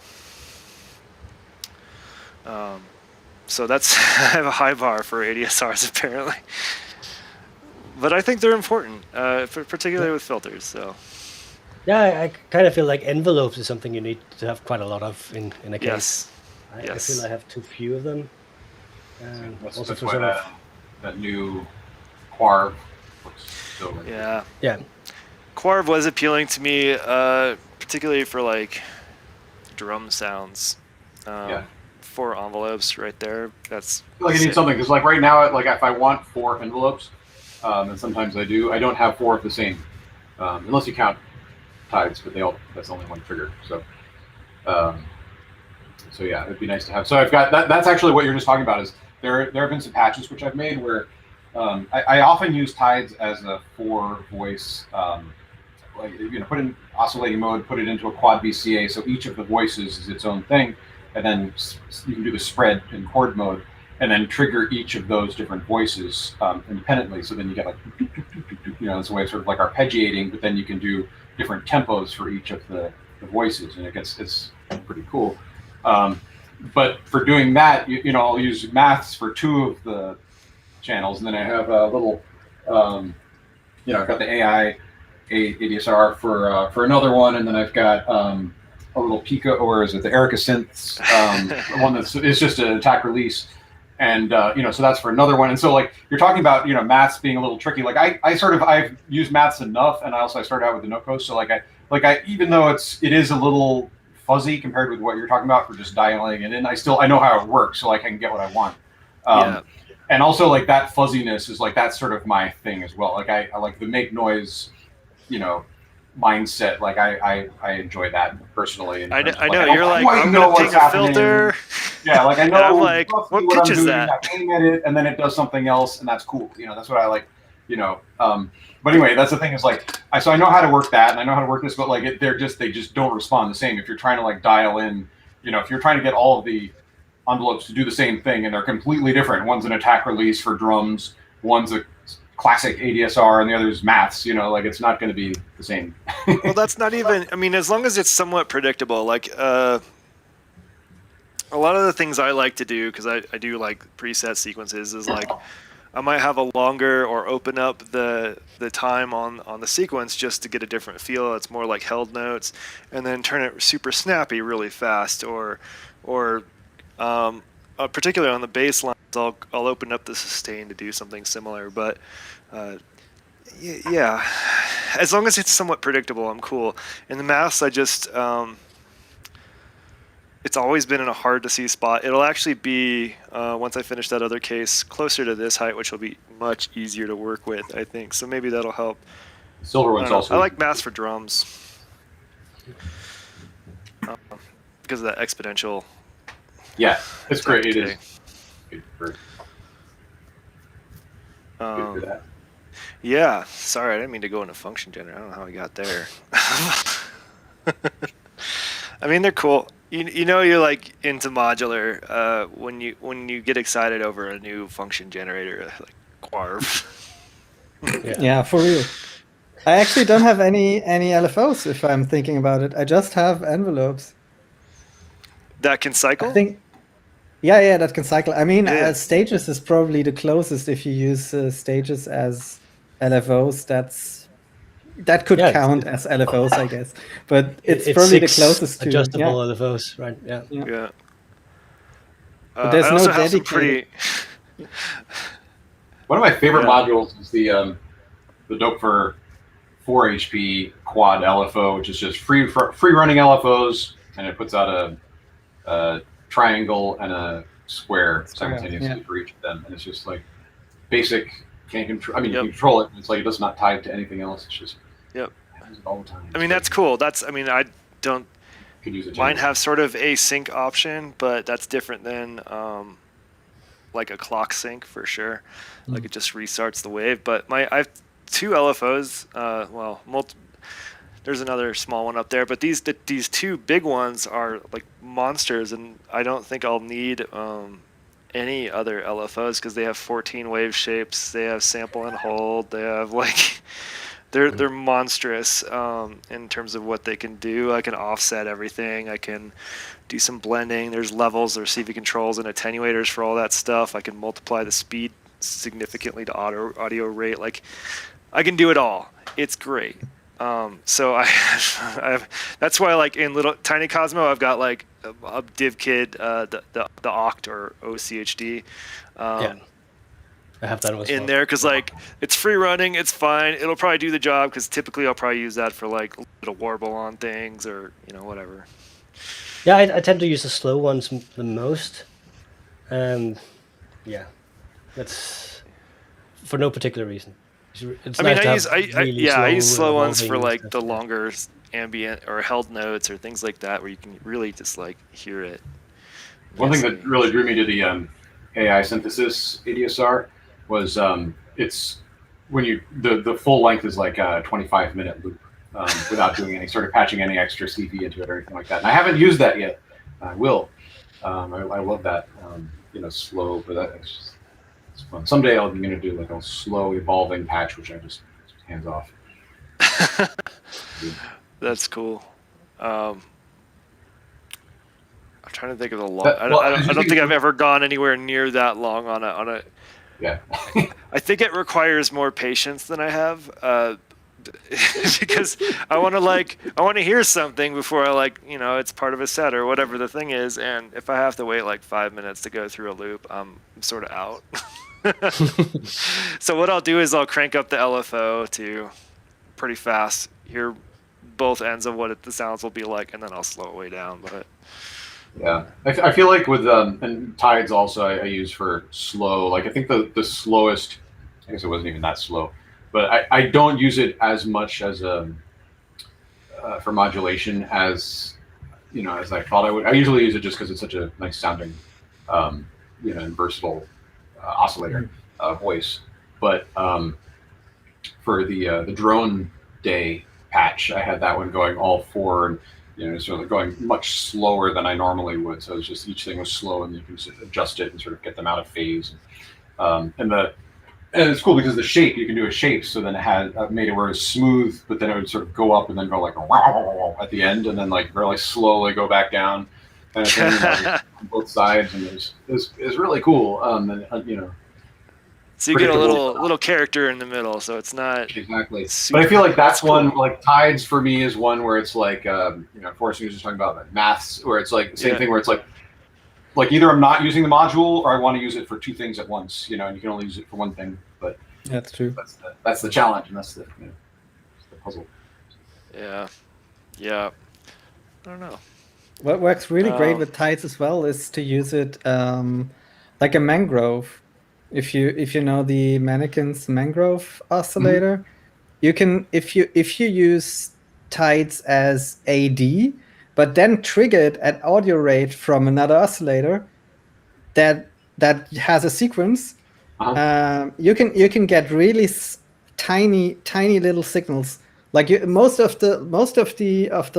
So that's I have a high bar for ADSRs apparently. But I think they're important, particularly with filters. So
Yeah, I kind of feel like envelopes is something you need to have quite a lot of in a case.
yes,
I
yes.
feel I have too few of them.
That's
Also for
why
sort of
that new Quarv looks so good.
Yeah.
yeah.
Quarv was appealing to me, particularly for like drum sounds.
Yeah.
4 envelopes right there. That's
I feel like I need
sick.
something because, like, right now, like if I want 4 envelopes, and sometimes I do, I don't have 4 of the same, unless you count tides, but that's only one trigger. So, so yeah, it'd be nice to have. So I've got that. That's actually what you're just talking about. Is there have been some patches which I've made where I often use tides as a 4-voice, like put in oscillating mode, put it into a quad BCA, so each of the voices is its own thing, and then you can do the spread in chord mode, and then trigger each of those different voices independently. So then you get like, it's a way of sort of like arpeggiating, but then you can do different tempos for each of the voices, and it's pretty cool. But for doing that, I'll use maths for 2 of the channels, and then I have a little, I've got the AI ADSR for another one, and then I've got a little Pico, or is it the Erica synths, one it's just an attack release, and so that's for another one. And so like you're talking about maths being a little tricky. Like I've used maths enough, and I started out with the no coast. So I even though it is a little fuzzy compared with what you're talking about for just dialing it in, I know how it works, so like I can get what I want.
Yeah.
And also like that fuzziness is like that's sort of my thing as well. Like I like the make noise, mindset. Like I enjoy that personally.
I know.
Like,
You're like,
quite
I'm
know
gonna
what's
ping a
happening.
filter.
Yeah, like I know
And I'm like,
roughly
what pitch
I'm
is
doing.
that?
I aim at it, and then it does something else, and that's cool. That's what I like. But anyway, that's the thing is like so I know how to work that, and I know how to work this, but like they just don't respond the same. If you're trying to like dial in, if you're trying to get all of the envelopes to do the same thing, and they're completely different. One's an attack release for drums, one's a classic ADSR, and the other's maths. Like it's not going to be the same.
Well, that's not even. I mean, as long as it's somewhat predictable. Like a lot of the things I like to do, because I do like preset sequences, is like I might have a longer or open up the time on the sequence just to get a different feel. It's more like held notes, and then turn it super snappy really fast, or particularly on the bass lines, I'll open up the sustain to do something similar. But yeah, as long as it's somewhat predictable, I'm cool. In the maths, I just it's always been in a hard to see spot. It'll actually be once I finish that other case closer to this height, which will be much easier to work with, I think. So maybe that'll help.
Silver one's also.
I like maths for drums because of that exponential.
Yeah, it's great. It
today.
is. Great. Good for that.
Yeah, sorry, I didn't mean to go into function generator. I don't know how I got there. I mean, they're cool. You know, you're like into modular when you get excited over a new function generator, like Quarv.
Yeah, for real. I actually don't have any LFOs if I'm thinking about it. I just have envelopes.
That can cycle?
I think. Yeah, that can cycle. I mean,
Yeah.
stages is probably the closest if you use stages as LFOs. That could count as LFOs, I guess. But it's probably the
6
closest to
adjustable LFOs, right? Yeah.
Yeah.
But there's
I
no
also have some
dedicated.
pretty.
One of my favorite
Yeah.
modules is the dope for 4 HP Quad Lfo, which is just free running LFOs, and it puts out a triangle and a square simultaneously for each of them, and it's just like basic. Can't control. I mean, you can control it. It's like it's not tied to anything else. It's just it happens all the time.
I mean, that's cool. I don't.
Could use it.
Mine have sort of a sync option, but that's different than like a clock sync for sure. Like it just restarts the wave. But I have 2 LFOs. There's another small one up there, but these 2 big ones are like monsters, and I don't think I'll need any other LFOs because they have 14 wave shapes. They have sample and hold. They have like they're monstrous in terms of what they can do. I can offset everything. I can do some blending. There's levels, there's CV controls and attenuators for all that stuff. I can multiply the speed significantly to audio rate. Like I can do it all. It's great. So that's why like in little Tiny Cosmo I've got like a div kit, the Oct or OCHD.
I have that
in there because like it's free running, it's fine. It'll probably do the job because typically I'll probably use that for like a little warble on things or whatever.
Yeah, I tend to use the slow ones the most. Yeah, that's for no particular reason. It's
I use slow ones for like the longer ambient or held notes or things like that where you can really just like hear it.
One thing that really drew me to the AI synthesis ADSR was it's when the full length is like a 25-minute loop without doing any sort of patching any extra CV into it or anything like that. And I haven't used that yet. I will. I love that. Slow, but it's fun. Someday I'm going to do like a slow evolving patch, which I just hands off.
That's cool. I'm trying to think of the long. I don't think I've ever gone anywhere near that long on a.
Yeah.
I think it requires more patience than I have, because I want to hear something before it's part of a set or whatever the thing is, and if I have to wait like 5 minutes to go through a loop, I'm sort of out. So what I'll do is I'll crank up the LFO to pretty fast, hear both ends of what the sounds will be like, and then I'll slow it way down. But
yeah, I feel like with and tides also I use for slow. Like I think the slowest, I guess it wasn't even that slow, but I don't use it as much as for modulation as as I thought I would. I usually use it just because it's such a nice sounding, and versatile oscillator voice. But for the drone day patch, I had that one going all 4 and. Sort of going much slower than I normally would. So it's just each thing was slow, and you can sort of adjust it and sort of get them out of phase. And it's cool because the shape, you can do a shape. So then it had made it where it was smooth, but then it would sort of go up and then go like a wow at the end, and then like really slowly go back down, kind of thing, on both sides. And it was really cool.
So you get a little character in the middle, so it's not
exactly. But I feel like that's one like tides for me is one where it's like Forrest was just talking about like maths, where it's like the same thing where it's like either I'm not using the module or I want to use it for 2 things at once, and you can only use it for one thing. But
that's true.
That's the challenge, and that's the puzzle.
Yeah. I don't know.
What works really great with tides as well is to use it like a mangrove. If you know the Mannequin's mangrove oscillator, you can if you use tides as AD, but then trigger it at audio rate from another oscillator that has a sequence, you can get really tiny little signals. Like most of the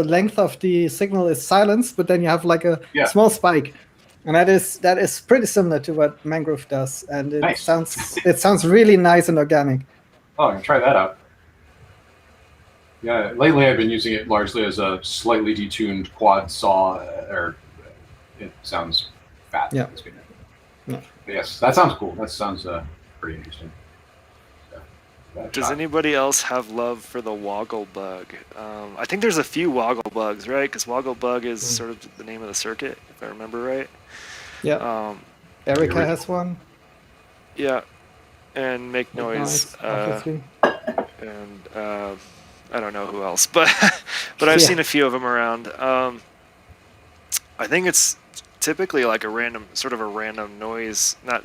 length of the signal is silence, but then you have like a small spike, and that is pretty similar to what Mangrove does, and it sounds really nice and organic.
Oh, I can try that out. Yeah, lately I've been using it largely as a slightly detuned quad saw, or it sounds fat.
Yeah.
But yes, that sounds cool. That sounds pretty interesting.
Does anybody else have love for the Waggle Bug? I think there's a few Waggle Bugs, right? Because Waggle Bug is sort of the name of the circuit, if I remember right.
Yeah. Erica has one.
Yeah, and Make Noise.
Obviously.
And I don't know who else, but I've seen a few of them around. I think it's typically like a random noise, not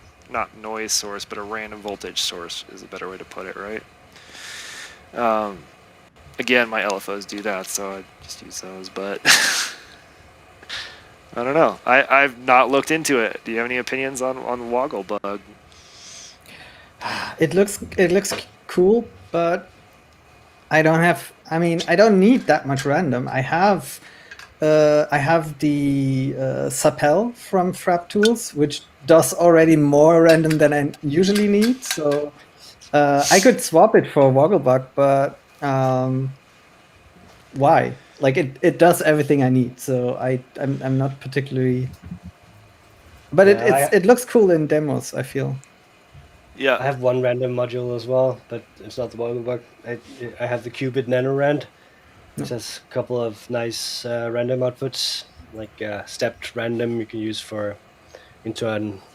noise source, but a random voltage source is a better way to put it, right? Again, my LFOs do that, so I just use those, but I don't know. I've not looked into it. Do you have any opinions on Waggle Bug?
It looks cool, but I don't need that much random. I have the Sapel from Frap Tools, which does already more random than I usually need. So I could swap it for Waggle Bug, but why? Like it does everything I need. So I'm not particularly. But it looks cool in demos, I feel.
Yeah,
I have one random module as well, but it's not the Waggle Bug. I have the Cupid Nanorand, which has a couple of nice random outputs, like stepped random you can use into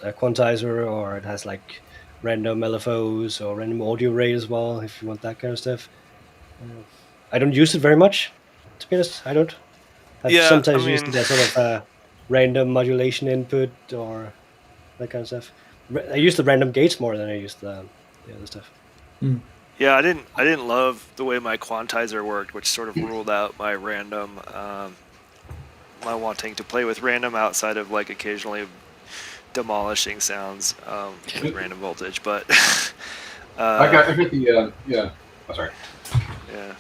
a quantizer, or it has like random LFOs or random audio array as well, if you want that kind of stuff. I don't use it very much, to be honest. I don't. I've sometimes used it as sort of a random modulation input or that kind of stuff. I use the random gates more than I use the other stuff.
Yeah, I didn't love the way my quantizer worked, which sort of ruled out my random, my wanting to play with random outside of like occasionally demolishing sounds with random voltage. But
I got the Oh, sorry.
Yeah.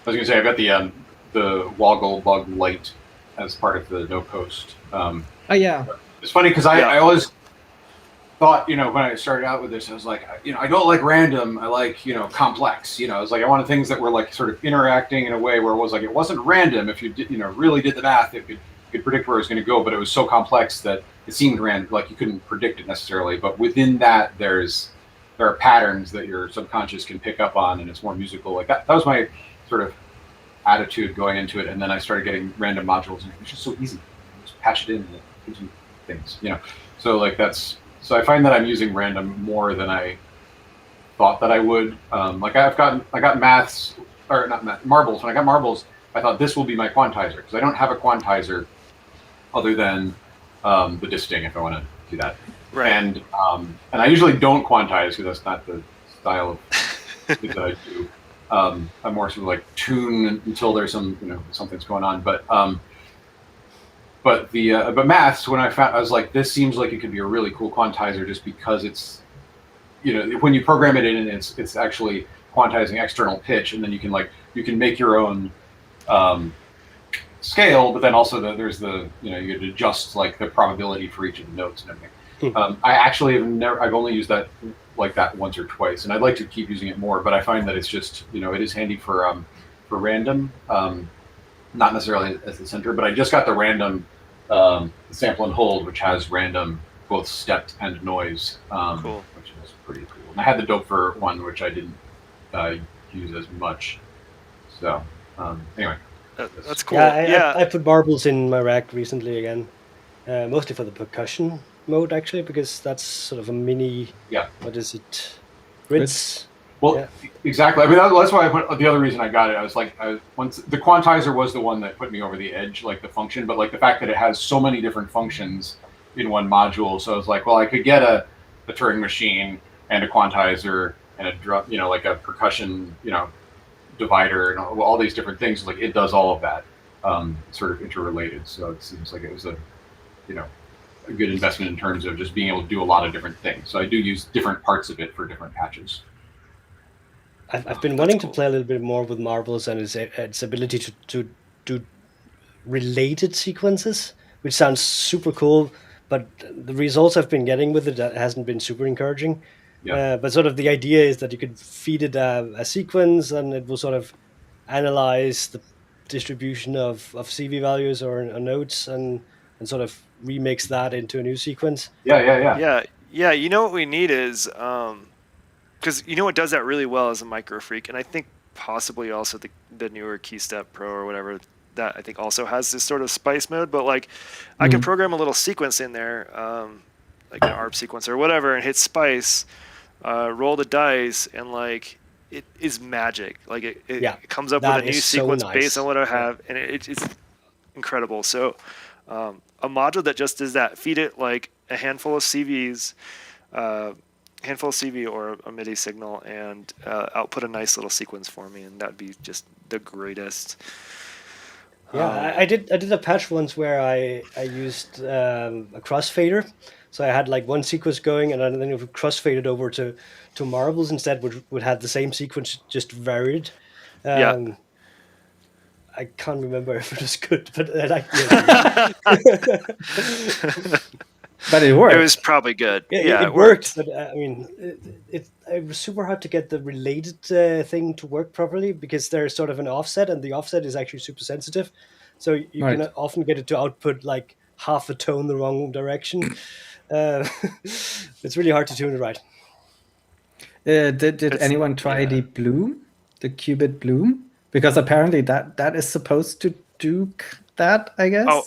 I was gonna say I got the Waggle Bug Lite as part of the No Coast.
Oh yeah.
It's funny because I always thought, when I started out with this, I was like, I don't like random. I like, complex. I was like, I wanted things that were like sort of interacting in a way where it was like, it wasn't random. If you did, really did the math, it could predict where it was going to go, but it was so complex that it seemed random, like you couldn't predict it necessarily. But within that, there are patterns that your subconscious can pick up on, and it's more musical. Like that was my sort of attitude going into it. And then I started getting random modules, and it's just so easy. Just patch it in, and it gives you things, So like So I find that I'm using random more than I thought that I would. Like I got maths, or not math, marbles. When I got marbles, I thought this will be my quantizer, because I don't have a quantizer other than the disting if I want to do that.
Right.
And I usually don't quantize, because that's not the style of things that I do. I'm more sort of like tune until there's something's going on. But maths, when I was like, this seems like it could be a really cool quantizer, just because it's, when you program it in, it's actually quantizing external pitch, and then you can make your own scale, but then also there's you could adjust like the probability for each of the notes and everything. I actually I've only used that like that once or twice, and I'd like to keep using it more, but I find that it's just, it is handy for random, not necessarily as the center, but I just got the random sample and hold, which has random both stepped and noise,
cool.
Which is pretty cool. And I had the Doper one, which I didn't use as much. So anyway,
that's cool.
Yeah, I put marbles in my rack recently again, mostly for the percussion mode actually, because that's sort of a mini. Yeah. What is it? Grids.
Well, exactly. I mean, that's why I put the other reason I got it. I was like, once the quantizer was the one that put me over the edge, like the function, but like the fact that it has so many different functions in one module. So I was like, well, I could get a Turing machine and a quantizer and a drum, like a percussion, divider and all these different things. Like it does all of that, sort of interrelated. So it seems like it was a good investment in terms of just being able to do a lot of different things. So I do use different parts of it for different patches.
I've been wanting to play a little bit more with Marbles and its ability to do related sequences, which sounds super cool, but the results I've been getting with it hasn't been super encouraging.
Yeah.
But sort of the idea is that you could feed it a sequence and it will sort of analyze the distribution of CV values or nodes and sort of remix that into a new sequence.
Yeah. You know what we need is because you know what does that really well is a Microfreak, and I think possibly also the newer Keystep Pro or whatever that I think also has this sort of spice mode. But like, I can program a little sequence in there, like an ARP sequence or whatever, and hit spice, roll the dice, and like it is magic. Like it comes up with a new sequence based on what I have, and it's incredible. So a module that just does that, feed it like a handful of CVs. Handful of CV or a MIDI signal, and output a nice little sequence for me, and that'd be just the greatest.
Yeah, I did a patch once where I used a crossfader, so I had like one sequence going, and then it would crossfade it over to Marbles instead, which would have the same sequence just varied. I can't remember if it was good, but I liked it.
But it worked.
It was probably good.
Yeah, it worked. But I mean, it was super hard to get the related thing to work properly because there's sort of an offset, and the offset is actually super sensitive. So you can often get it to output like half a tone the wrong direction. It's really hard to tune it right.
Did anyone try the Bloom, the Cupid Bloom? Because apparently that is supposed to do that, I guess.
Oh,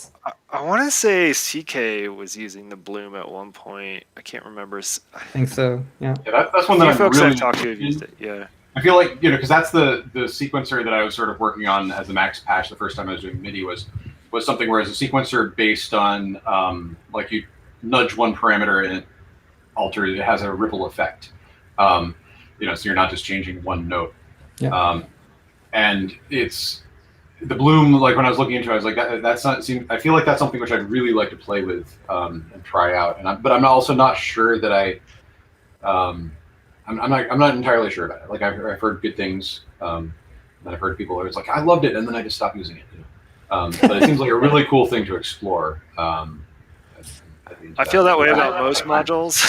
I want to say CK was using the Bloom at one point. I can't remember.
I think so. Yeah.
That's one that
folks
really
I've talked to have used it. Yeah.
I feel like because that's the sequencer that I was sort of working on as the max patch the first time I was doing MIDI was something where it's a sequencer based on like you nudge one parameter and it has a ripple effect. So you're not just changing one note.
Yeah.
And it's the Bloom. Like when I was looking into it, I was like, that's not. I feel like that's something which I'd really like to play with and try out. But I'm also not sure that I'm not entirely sure about it. Like I've heard good things. And I've heard people always like, I loved it, and then I just stopped using it. But it seems like a really cool thing to explore.
I feel that way about most modules.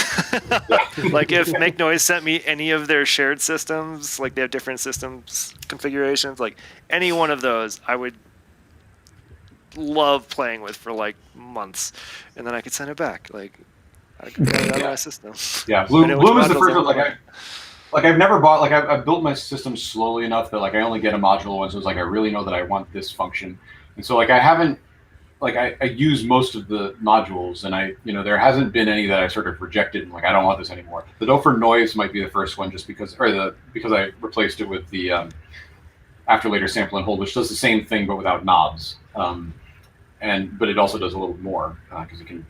Like if Make Noise sent me any of their shared systems, like they have different systems configurations, like any one of those, I would love playing with for like months, and then I could send it back. Like I could play it out of my system.
Yeah, Bloom is the first one. I've never bought. Like I've built my system slowly enough that like I only get a module once. So it's like I really know that I want this function, and so like I haven't. Like I use most of the modules, and there hasn't been any that I sort of rejected and like I don't want this anymore. The Dofer Noise might be the first one, just because I replaced it with the After Later Sample and Hold, which does the same thing but without knobs, but it also does a little more because it can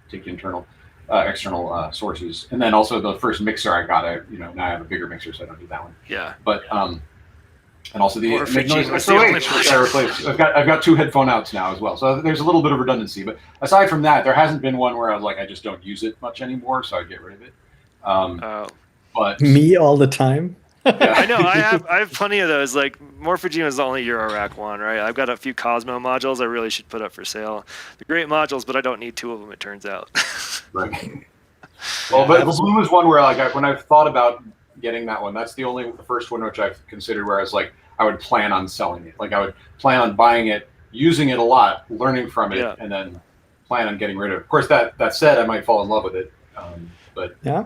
take external sources. And then also the first mixer I got, now I have a bigger mixer, so I don't do that one.
Yeah.
But and also the
Make Noise.
I replaced. I've got two headphone outs now as well, so there's a little bit of redundancy. But aside from that, there hasn't been one where I was like, I just don't use it much anymore, so I get rid of it. But
me all the time.
Yeah. I know. I have plenty of those. Like Morphogene is the only Eurorack one, right? I've got a few Cosmo modules I really should put up for sale. They're great modules, but I don't need two of them. It turns out.
Right. Well, but Bloom is one where like when I've thought about getting that one, that's the first one which I've considered where I was like, I would plan on selling it. Like I would plan on buying it, using it a lot, learning from it, and then plan on getting rid of it. Of course, that said, I might fall in love with it. But
yeah.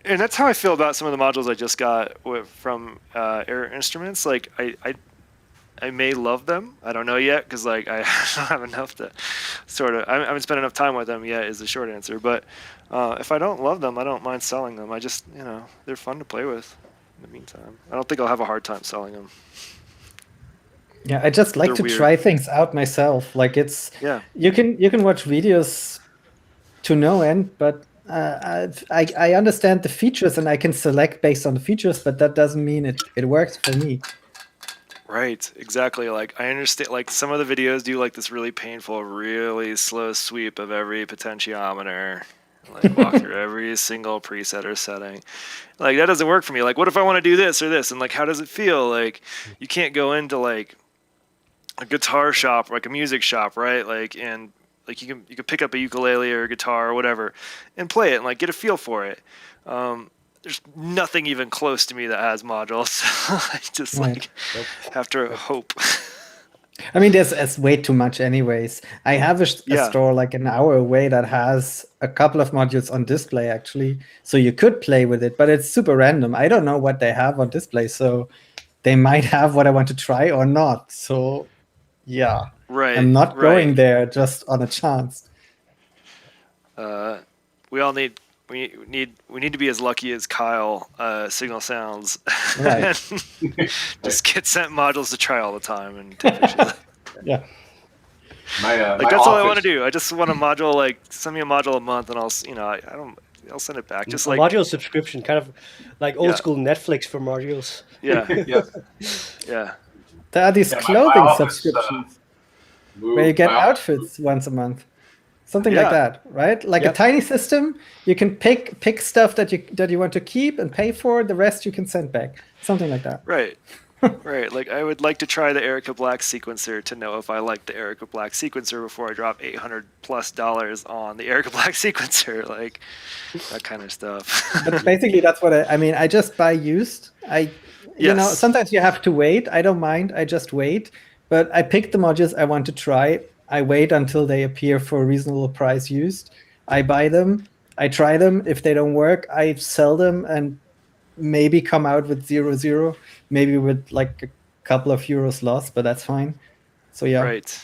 And that's how I feel about some of the modules I just got from Air Instruments. Like I may love them. I don't know yet because like I don't have enough to sort of. I haven't spent enough time with them yet. Is the short answer. But if I don't love them, I don't mind selling them. I just they're fun to play with. In the meantime, I don't think I'll have a hard time selling them.
Yeah, I just like to try things out myself. Like you can watch videos to no end, but I understand the features and I can select based on the features, but that doesn't mean it works for me.
Right, exactly. Like I understand, like some of the videos do like this really painful, really slow sweep of every potentiometer, like walk through every single preset or setting. Like that doesn't work for me. Like what if I want to do this or this, and like how does it feel? Like you can't go into like a guitar shop or like a music shop, right? Like and like you can pick up a ukulele or a guitar or whatever and play it and like get a feel for it. There's nothing even close to me that has modules. I just
Right.
like have to hope.
I mean, there's way too much anyways. I have a
Yeah.
store like an hour away that has a couple of modules on display actually. So you could play with it, but it's super random. I don't know what they have on display. So they might have what I want to try or not. So yeah,
Right.
I'm not
right.
going there just on a chance.
We all need we need to be as lucky as Kyle Signal Sounds.
Right.
Just get sent modules to try all the time and take pictures.
Yeah.
Like that's all I want to do. I just want a module. Like send me a module a month, and I'll send it back. Just
a
like
module subscription, kind of like old
Yeah.
school Netflix for modules.
yeah, yeah.
There are these
Yeah, my
clothing
office,
subscriptions where you get outfits once a month. Something like
Yeah.
that, right? Like
Yep.
a tiny system, you can pick stuff that you want to keep and pay for. The rest you can send back. Something like that.
Right. Right. Like I would like to try the Erica Black sequencer to know if I like the Erica Black sequencer before I drop $800+ on the Erica Black sequencer. Like that kind of stuff.
But basically, that's what I mean. I just buy used. You know,
Yes.
sometimes you have to wait. I don't mind. I just wait. But I pick the modules I want to try. I wait until they appear for a reasonable price used. I buy them. I try them. If they don't work, I sell them and maybe come out with 0-0, maybe with like a couple of euros lost, but that's fine. So yeah.
Right.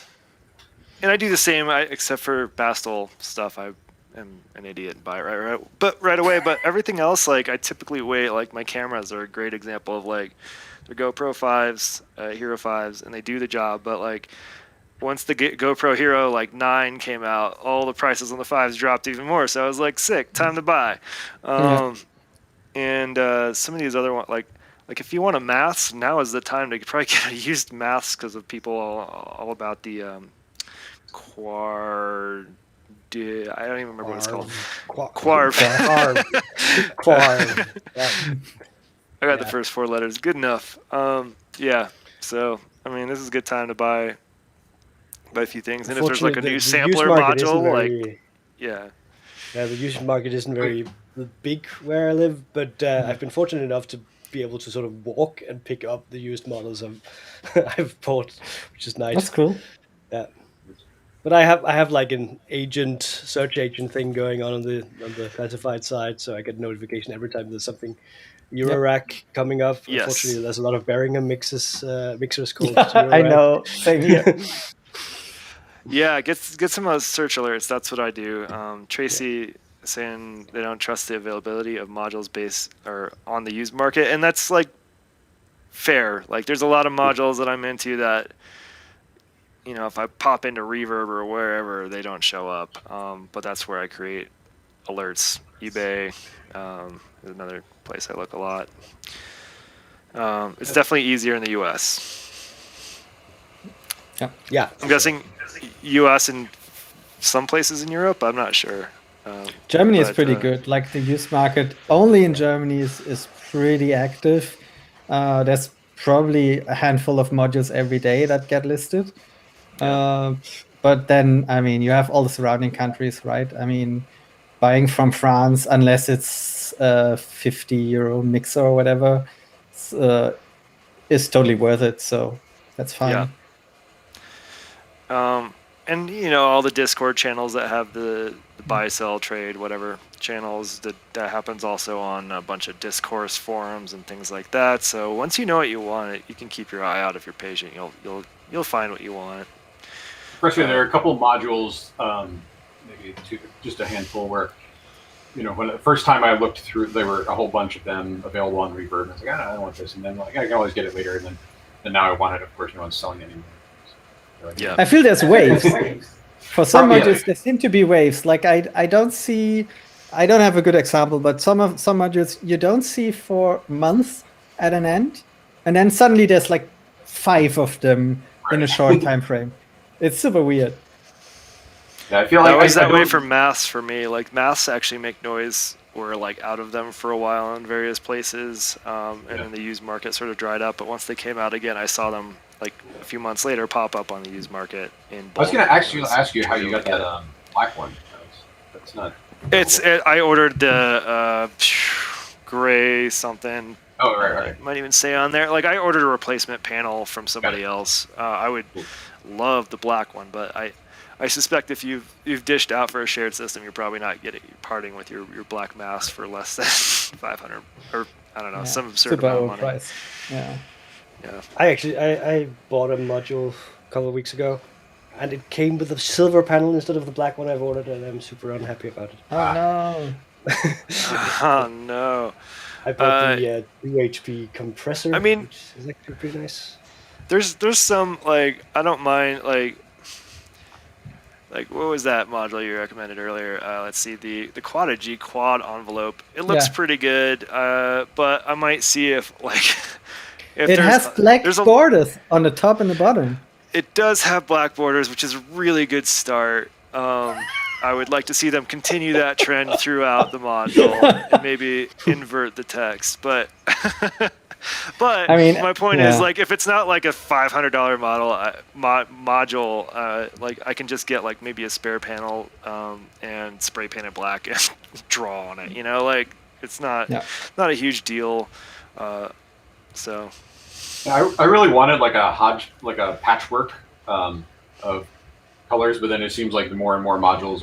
And I do the same, except for Bastel stuff. I am an idiot and buy it right away. But everything else, like I typically wait. Like my cameras are a great example of like they're GoPro 5s, Hero 5s, and they do the job. But like once the GoPro Hero like 9 came out, all the prices on the 5s dropped even more. So I was like, sick, time to buy. And some of these other ones, like if you want a mask, now is the time to probably get a used mask because of people all about the Quar. I don't even remember what it's called. Quarv.
Quarv. Yeah.
I got the first 4 letters. Good enough. Yeah. So I mean, this is a good time to buy a few things, and if there's like a new sampler module, like yeah,
the used market isn't very big where I live, but I've been fortunate enough to be able to sort of walk and pick up the used models I've bought, which is nice.
That's cool.
Yeah, but I have like an search agent thing going on the classified side, so I get notification every time there's something Eurorack coming up.
Yes.
Unfortunately, there's a lot of Behringer mixers called Eurorack.
I know. Same here.
Yeah, get some of those search alerts. That's what I do. Tracy saying they don't trust the availability of modules based or on the used market, and that's like fair. Like there's a lot of modules that I'm into that, you know, if I pop into Reverb or wherever, they don't show up. But that's where I create alerts. eBay is another place I look a lot. It's definitely easier in the US.
Yeah,
I'm guessing US and some places in Europe. I'm not sure.
Germany is pretty good. Like the used market only in Germany is pretty active. There's probably a handful of modules every day that get listed. But then, I mean, you have all the surrounding countries, right? I mean, buying from France, unless it's a 50 euro mixer or whatever, is totally worth it. So that's fine.
Yeah. And you know, all the Discord channels that have the buy, sell, trade, whatever channels, that happens also on a bunch of discourse forums and things like that. So once you know what you want, you can keep your eye out if you're patient. You'll find what you want.
Especially there are a couple of modules, maybe just a handful, where, you know, when the first time I looked through, there were a whole bunch of them available on Reverb. And I was like, I don't want this, and then like I can always get it later, and now I want it. Of course, no one's selling it anymore. So, like,
Yeah.
I feel there's waves. For some
Yeah.
modules, there seem to be waves. Like I don't have a good example, but some modules you don't see for months at an end, and then suddenly there's like 5 of them in a short time frame. It's super weird.
Yeah, I feel like
That was
I
that way
don't-
for masks for me. Like masks actually make noise. We're like out of them for a while in various places, and then the used market sort of dried up. But once they came out again, I saw them like a few months later pop up on the used market. In
I was going to
bulk.
actually ask you how you got that black one. That's not.
I ordered the gray something.
Oh, right.
Might even say on there. Like I ordered a replacement panel from somebody else. I would love the black one, but I suspect if you've dished out for a shared system, you're probably not parting with your black mask for less than 500 or I don't know some absurd
super
amount of money.
overpriced. Yeah.
Yeah.
I bought a module a couple of weeks ago, and it came with a silver panel instead of the black one I've ordered, and I'm super unhappy about it.
Oh no.
Oh no.
I bought the 2 HP compressor.
I mean,
which is actually pretty nice.
There's some like I don't mind like what was that module you recommended earlier? Let's see, the Quad Quad envelope. It looks pretty good, but I might see if
It has black borders on the top and the bottom.
It does have black borders, which is a really good start. I would like to see them continue that trend throughout the module and maybe invert the text, but. But I mean, my point is, like, if it's not like a $500 module, like I can just get like maybe a spare panel and spray paint it black and draw on it. You know, like it's not a huge deal. So
I really wanted like a patchwork of colors, but then it seems like the more and more modules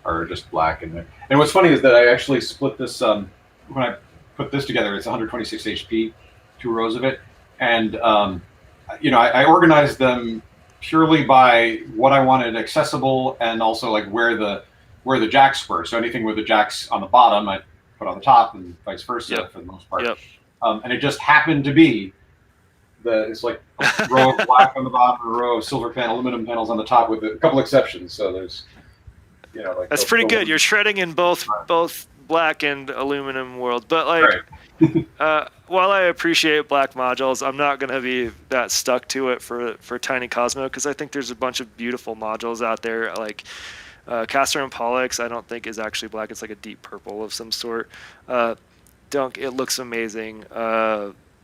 are just black in there. And what's funny is that I actually split this when I put this together. It's 126 HP, 2 rows of it, and I organized them purely by what I wanted accessible and also like where the jacks were. So anything with the jacks on the bottom, I put on the top, and vice versa for the most part. And it just happened to be it's like a row of black on the bottom, a row of silver aluminum panels on the top, with a couple exceptions. So there's, like
that's pretty good. You're shredding in both black and aluminum world, but like while I appreciate black modules, I'm not going to be that stuck to it for Tiny Cosmo, because I think there's a bunch of beautiful modules out there. Like Castor and Pollux, I don't think is actually black. It's like a deep purple of some sort. Dunk, it looks amazing.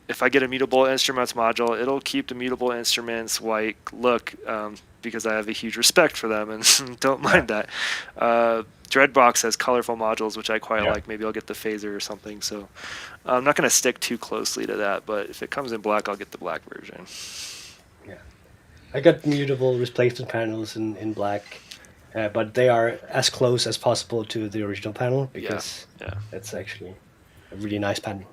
If I get a mutable instruments module, it'll keep the mutable instruments white look, because I have a huge respect for them and don't mind that. Dreadbox has colorful modules, which I quite like. Maybe I'll get the phaser or something. So I'm not going to stick too closely to that, but if it comes in black, I'll get the black version.
Yeah, I got mutable replacement panels in black, but they are as close as possible to the original panel, because it's actually a really nice panel.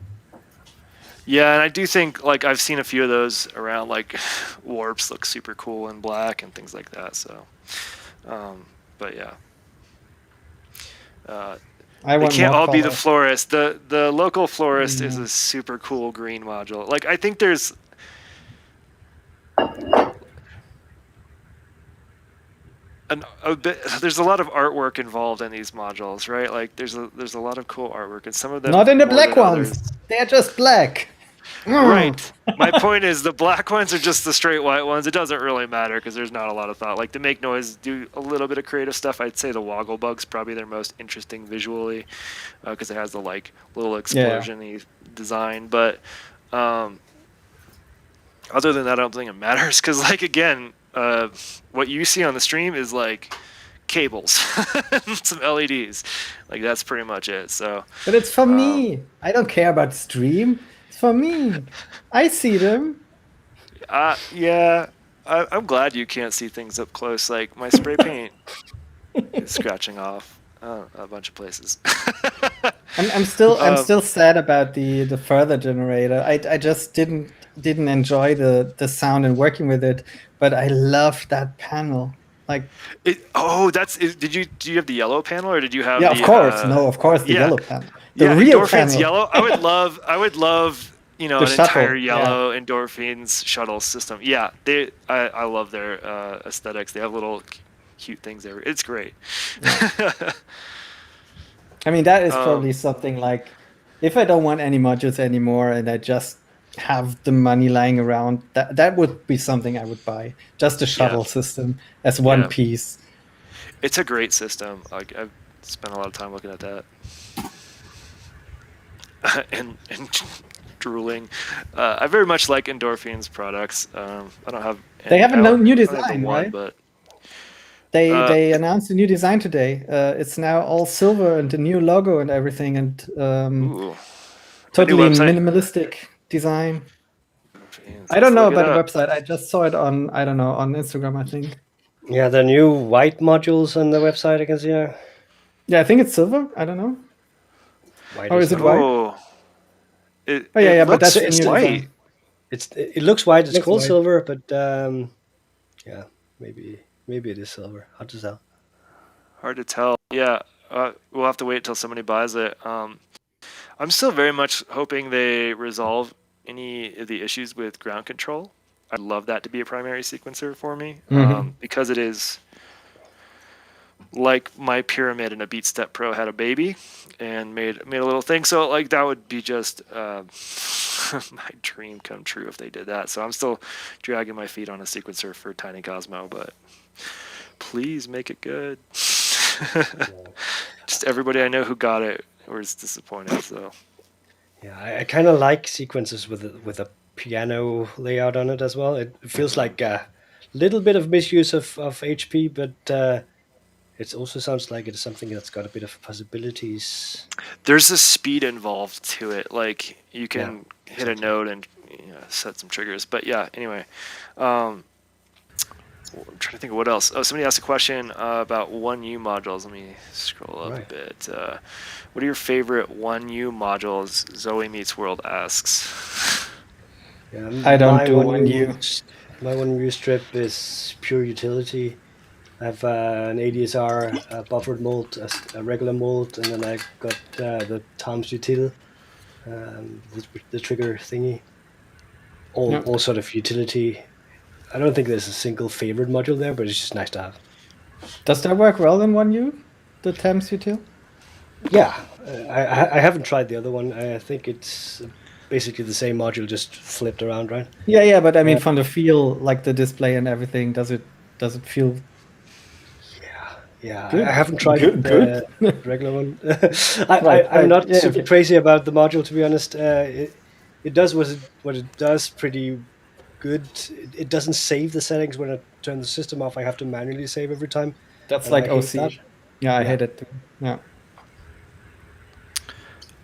Yeah, and I do think, like, I've seen a few of those around, like, warps look super cool in black and things like that, so, but yeah. They can't all be the florist. The local florist is a super cool green module. Like, I think there's there's a lot of artwork involved in these modules, right? Like there's a lot of cool artwork, and some of them
not in the black
ones.
Others. They're just black.
Right. My point is the black ones are just the straight white ones. It doesn't really matter because there's not a lot of thought. Like to make noise, do a little bit of creative stuff. I'd say the Waggle Bug's probably their most interesting visually, because it has the like little explosion-y design. But other than that, I don't think it matters because, like, again, what you see on the stream is like cables, some LEDs. Like that's pretty much it. So.
But it's for me. I don't care about stream. It's for me. I see them.
Yeah. I'm glad you can't see things up close. Like my spray paint is scratching off a bunch of places.
I'm still sad about the further generator. I just didn't enjoy the sound and working with it, but I loved that panel. Like
do you have the yellow panel or did you have
of course the yellow panel. The real
Endorphins
panel.
yellow. I would love an
shuttle,
entire yellow Endorphins shuttle system. Yeah, I love their aesthetics. They have little cute things there. It's great.
I mean, that is probably something like, if I don't want any modules anymore and I just have the money lying around, that would be something I would buy. Just a shuttle system as one
Yeah.
piece.
It's a great system. Like I've spent a lot of time looking at that. and drooling. I very much like Endorphin's products. I don't have.
They have a new
I have the
design,
one,
right?
but
They announced a new design today. It's now all silver and the new logo and everything, and
ooh,
totally
website.
minimalistic design. I
Let's
don't know
look it
about the
up.
website. I just saw it on, I don't know, on Instagram, I think.
Yeah, the new white modules on the website I can see here.
Yeah, I think it's silver. I don't know.
White
Or is it white?
Oh, it
Yeah, but
looks
that's the new
white.
design.
It looks white. It's
Looks
called
white.
silver, but yeah, maybe it is silver. Hard to tell.
Hard to tell. Yeah, we'll have to wait till somebody buys it. I'm still very much hoping they resolve any of the issues with ground control. I'd love that to be a primary sequencer for me, because it is like my pyramid in a Beat Step Pro had a baby and made a little thing. So like that would be just my dream come true if they did that. So I'm still dragging my feet on a sequencer for Tiny Cosmo, but please make it good. Just everybody I know who got it was disappointed. So
yeah, I kind of like sequences with a piano layout on it as well. It feels like a little bit of misuse of HP, but it also sounds like it's something that's got a bit of possibilities.
there's a speed involved to it. Like you can hit a note and set some triggers. But yeah, anyway. I'm trying to think of what else. Oh, somebody asked a question about 1U modules. Let me scroll up a bit. What are your favorite 1U modules? Zoe Meets World asks.
Yeah,
I don't do 1U.
My 1U strip is pure utility. I have an ADSR, a buffered mold, a regular mold, and then I got the Tom's util, the trigger thingy. All sort of utility. I don't think there's a single favorite module there, but it's just nice to have.
Does that work well in 1U, the Thames util?
Yeah, I haven't tried the other one. I think it's basically the same module, just flipped around, right?
Yeah, but I mean, from the feel, like the display and everything, does it feel?
Yeah,
Good.
I haven't tried the regular one.
Right,
I'm not
yeah,
super
okay.
crazy about the module, to be honest. It does what it does pretty good. It doesn't save the settings when I turn the system off. I have to manually save every time.
That's
and
like
I hate
OC.
that.
Yeah, I hate it too. Yeah.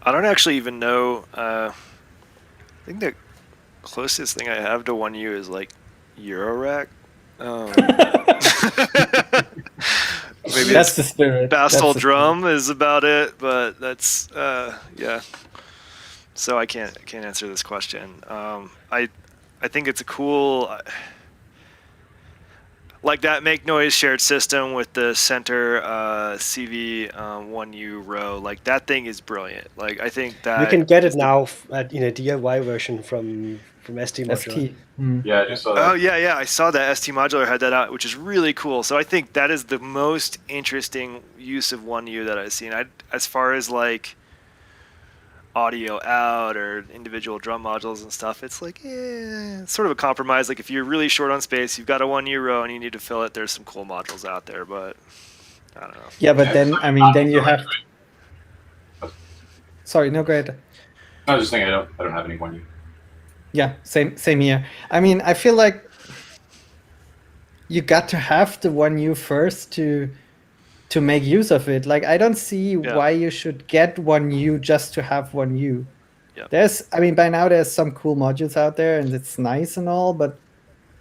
I don't actually even know. I think the closest thing I have to 1U is like Eurorack. Maybe
That's the spirit.
Bastel Drum is about it, but that's yeah. So I can't answer this question. I think it's a cool, like that make noise shared system with the center CV 1U row. Like that thing is brilliant. Like I think that
You can get it now in a DIY version from ST Modular.
ST.
Yeah, I just saw that.
Oh yeah, I saw that ST Modular had that out, which is really cool. So I think that is the most interesting use of 1U that I've seen. As far as like audio out or individual drum modules and stuff, it's like it's sort of a compromise. Like if you're really short on space, you've got a 1U row and you need to fill it, there's some cool modules out there, but I don't know.
Yeah, but then I mean, then you have. Sorry, no, go ahead.
I was just thinking I don't have any 1U.
Yeah, same here. I mean, I feel like you got to have the 1U first to make use of it. Like I don't see why you should get 1U just to have 1U.
Yeah.
I mean, by now there's some cool modules out there and it's nice and all, but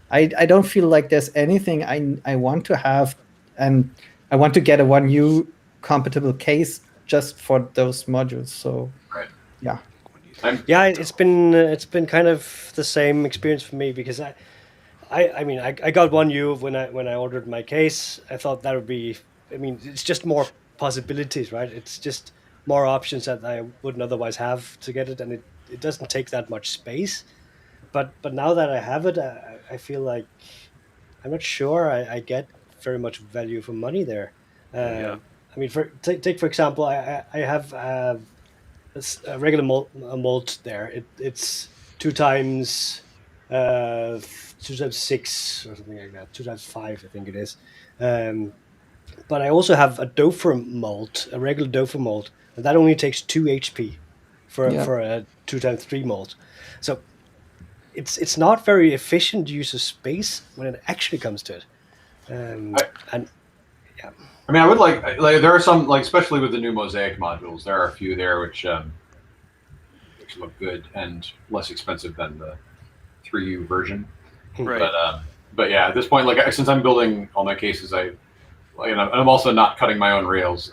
I don't feel like there's anything I want to have, and I want to get a 1U compatible case just for those modules. So yeah.
Yeah, it's been kind of the same experience for me, because I mean I got 1U when I ordered my case. I thought that would be, I mean, it's just more possibilities, right? It's just more options that I wouldn't otherwise have to get it, and it doesn't take that much space. But now that I have it, I feel like I'm not sure I get very much value for money there. I mean, take for example, I have a regular mold there. It's 2 times 2 times 6 or something like that, 2 times 5 I think it is. But I also have a Dofer mold, a regular Dofer mold, and that only takes 2 HP for a 2 times 3 mold. So it's not very efficient use of space when it actually comes to it. And yeah.
I mean, I would like there are some, like, especially with the new Mosaic modules, there are a few there which look good and less expensive than the 3U version.
Right.
But yeah, at this point, like, since I'm building all my cases, and I'm also not cutting my own rails.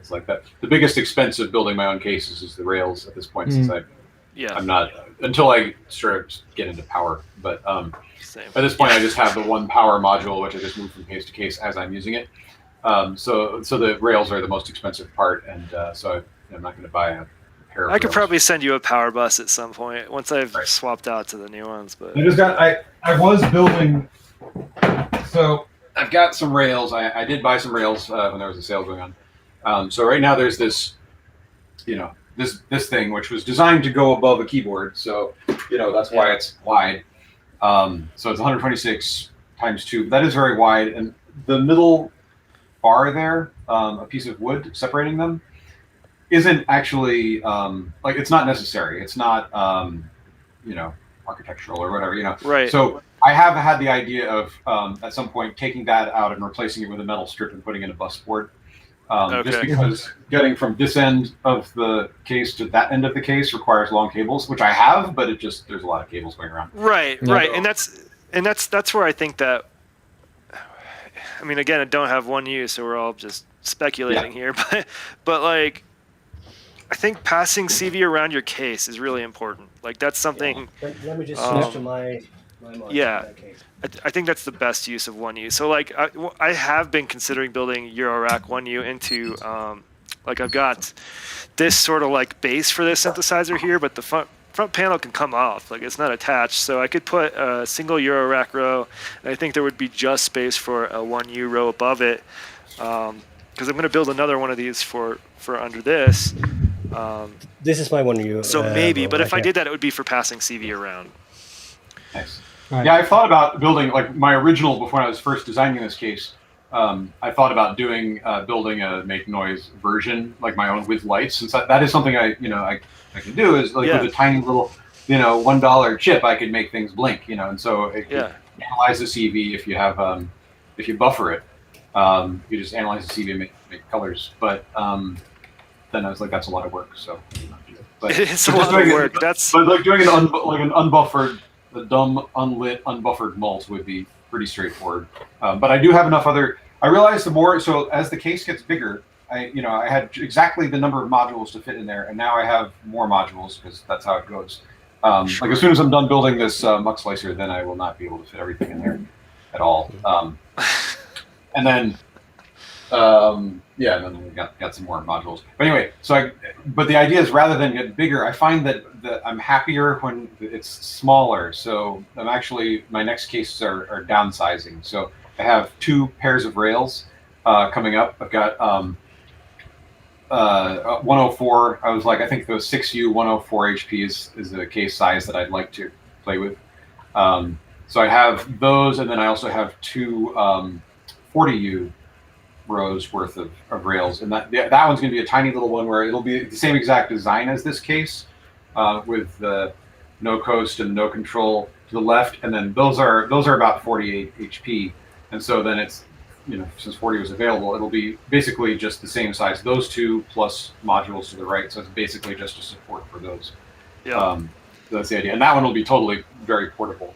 It's like that. The biggest expense of building my own cases is the rails at this point, since I'm not, until I sort of get into power. But
Same.
at this point, I just have the one power module, which I just move from case to case as I'm using it. So the rails are the most expensive part, and so I'm not going to buy a pair of
I could
rails.
probably send you a power bus at some point once I've swapped out to the new ones. But
I was building. So I've got some rails. I did buy some rails when there was a sale going on. So right now there's this, this thing which was designed to go above a keyboard. So that's why it's wide. So it's 126 times 2. That is very wide, and the middle bar there, a piece of wood separating them, isn't actually it's not necessary. It's not architectural or whatever.
Right.
So I have had the idea of at some point taking that out and replacing it with a metal strip and putting in a bus board. Just because getting from this end of the case to that end of the case requires long cables, which I have, but there's a lot of cables going around.
Right, right, and that's where I think that. I mean, again, I don't have 1U, so we're all just speculating here, but like, I think passing CV around your case is really important. Like, that's something.
Yeah. Let me just switch to my module.
Yeah. I think that's the best use of 1U. So like I have been considering building Eurorack 1U into like I've got this sort of like base for this synthesizer here, but the front panel can come off, like it's not attached. So I could put a single Eurorack row, and I think there would be just space for a 1U row above it, because I'm going to build another one of these for under this.
This is my 1U.
So maybe, but if I did that, it would be for passing CV around.
Nice.
Right.
Yeah, I thought about building, like, my original, before I was first designing this case, I thought about building a make noise version, like my own, with lights, since that is something I can do, is like with a tiny little, $1 chip, I could make things blink, and so it could analyze the CV if you have, if you buffer it, you just analyze the CV and make colors, but then I was like, that's a lot of work, so. But
it's a lot of work.
But like doing an unbuffered, the dumb, unlit, unbuffered mult would be pretty straightforward. But I do have enough other. I realized so as the case gets bigger, I had exactly the number of modules to fit in there, and now I have more modules because that's how it goes. Like as soon as I'm done building this muck slicer, then I will not be able to fit everything in there at all. And then. And then we got some more modules. But anyway, but the idea is, rather than get bigger, I find that I'm happier when it's smaller. So my next cases are downsizing. So I have 2 pairs of rails coming up. I've got 104. I was like, I think the 6U 104 HP is the case size that I'd like to play with. So I have those, and then I also have 2 40U rows worth of rails, and that one's going to be a tiny little one where it'll be the same exact design as this case, with the no coast and no control to the left, and then those are about 48 HP, and so then it's since 40 was available, it'll be basically just the same size, those 2 plus modules to the right, so it's basically just a support for those. That's the idea, and that one will be totally very portable.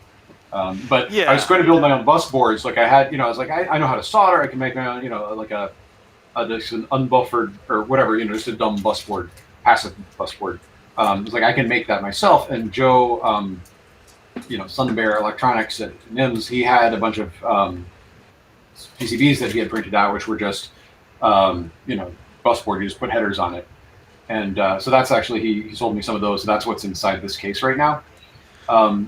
But I was going to build my own bus boards. Like I had, I was like, I know how to solder. I can make my own, like just an unbuffered or whatever, just a dumb bus board, passive bus board. It's like I can make that myself. And Joe, Sunbear Electronics at NIMS, he had a bunch of PCBs that he had printed out, which were just, bus board. You just put headers on it. And so that's actually, he sold me some of those. So that's what's inside this case right now.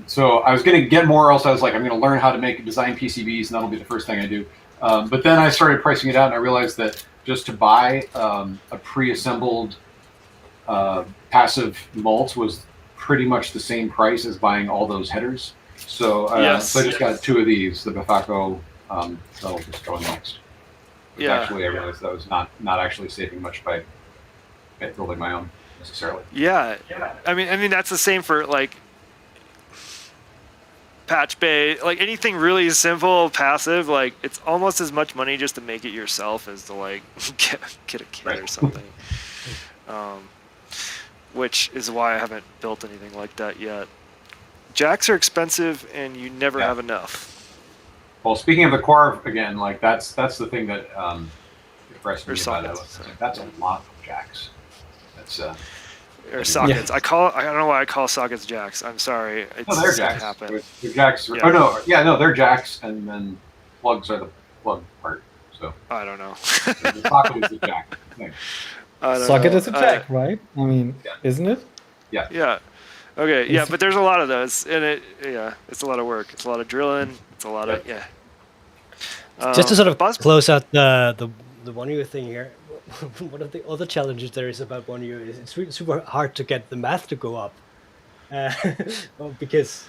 So I was going to get more, else I was like, I'm going to learn how to design PCBs, and that'll be the first thing I do. But then I started pricing it out, and I realized that just to buy a pre-assembled passive mult was pretty much the same price as buying all those headers. So,
Yes.
so I just got 2 of these, the Bafako, that'll just go in next. Which
Yeah.
actually I realized that was not actually saving much by building my own necessarily.
Yeah. I mean that's the same for like patch bay, like anything really simple, passive. Like it's almost as much money just to make it yourself as to like get a kit or something. Which is why I haven't built anything like that yet. Jacks are expensive, and you never have enough.
Well, speaking of the core again, like that's the thing that impressed me about it. That's a lot of jacks. That's
or sockets. I don't know why I call sockets jacks. I'm sorry. It's
no, they're jacks.
Happen.
They're jacks.
Yeah.
Oh no, they're jacks, and then plugs are the plug part. So
I don't know.
the socket is the jack thing.
Socket is a jack, right? I mean, isn't it?
Yeah.
Yeah. Okay. Yeah, but there's a lot of those, and it's a lot of work. It's a lot of drilling. It's a lot of
Just to sort of close out the 1U thing here. One of the other challenges there is about 1U is it's really super hard to get the math to go up, because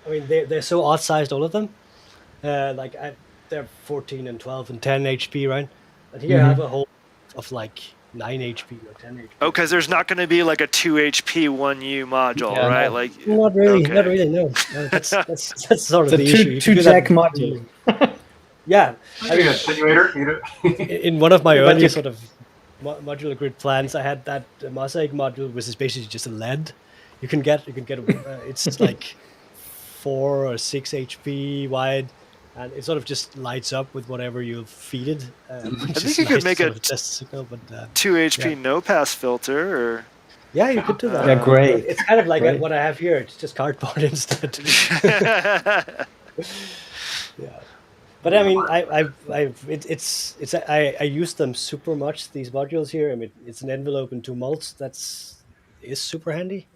I mean they're so odd sized, all of them. They're 14 and 12 and 10 HP, right? And here I have a whole of like 9 HP or 10 HP.
Oh, because there's not going to be like a 2 HP 1U module, right?
No.
Like
Not really.
okay.
Not really. No. That's sort of the
It's a
issue.
two jack module.
Yeah.
I mean, attenuator.
In one of my
But
early
you-
sort of modular grid plans, I had that mosaic module, which is basically just a LED. You can get it's like 4 or 6 HP wide, and it sort of just lights up with whatever you feed it.
I think you could make a
test signal, but
2 HP no pass filter, or
yeah, you could do that.
They're great.
It's kind of like
Great.
what I have here. It's just cardboard instead. Yeah. But I mean, I use them super much. These modules here. I mean, it's an envelope and 2 mults. Is super handy.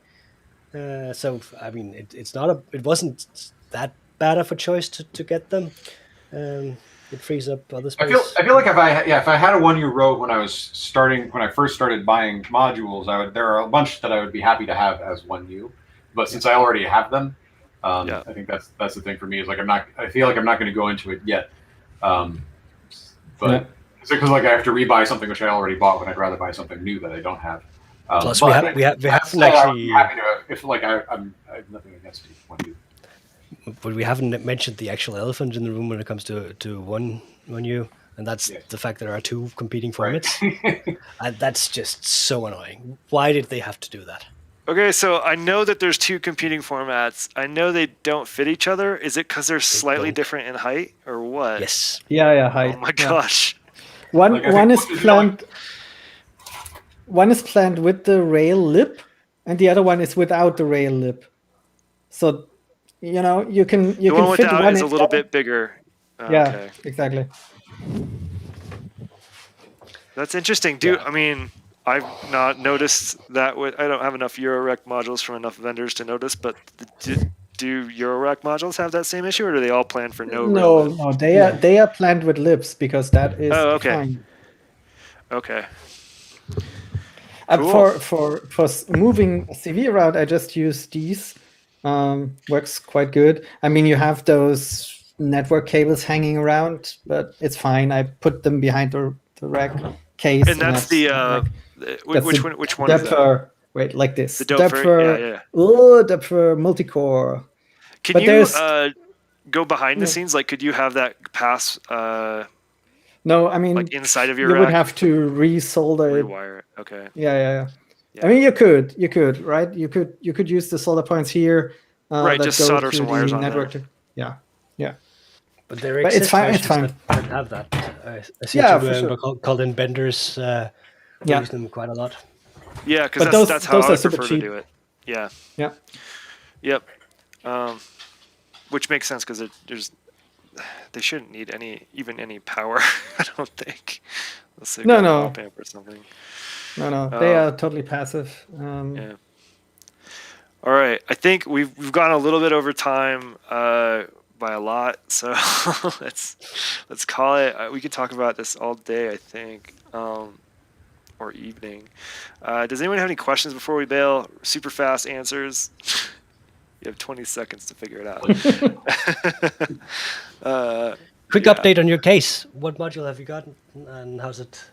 So I mean, it wasn't that bad of a choice to get them. It frees up other space.
I feel like if I had a 1U Rogue when I first started buying modules, there are a bunch that I would be happy to have as 1U, but since I already have them. I think that's the thing for me is like I feel like I'm not going to go into it yet, but it's because like I have to rebuy something which I already bought when I'd rather buy something new that I don't have.
Plus, we haven't actually.
Happy to if like I have nothing against it.
But we haven't mentioned the actual elephant in the room when it comes to 1U, and that's the fact that there are 2 competing formats, and that's just so annoying. Why did they have to do that?
okay, so I know that there's 2 competing formats. I know they don't fit each other. Is it because they're slightly different in height, or what?
Yes.
Yeah. Hi.
Oh my gosh.
One is planned. One is planned with the rail lip, and the other one is without the rail lip. So, you know, you can
The one
fit
without
one
is a little
inside.
bit bigger.
Yeah,
Okay.
exactly.
That's interesting. I mean, I've not noticed that. I don't have enough Eurorack modules from enough vendors to notice, but do Eurorack modules have that same issue, or do they all plan for no?
No, they are planned with lips because that is
okay.
fine.
Okay.
For moving CV around, I just use these. Works quite good. I mean, you have those network cables hanging around, but it's fine. I put them behind the rack case.
And that's which one is that?
Doepfer. Wait, like this.
The Doepfer, yeah.
Oh, Doepfer multicore.
Can you go behind the scenes? Like, could you have that pass?
No, I mean,
like inside of your
you
rack?
would have to resolder it.
Rewire it. Okay.
Yeah. I mean, you could, right? You could use the solder points here.
Right,
that
just
go
solder
to
some
the
wires on
network.
there.
Yeah.
But there
But it's fine. It's fine.
that have that. I see
Yeah,
two
for sure.
called in benders. Use them quite a lot.
Yeah, because
But
that's how
those
I
are
would
super
prefer to
cheap.
do it. Yeah.
Yeah.
Yep. Which makes sense because they shouldn't need any power. I don't think. Unless they've got an op amp or something.
No, they are totally passive.
Yeah. All right. I think we've gone a little bit over time by a lot, so let's call it. We could talk about this all day. I think. or evening. Does anyone have any questions before we bail? Super fast answers. You have 20 seconds to figure it out.
Quick update on your case. What module have you gotten, and how's it?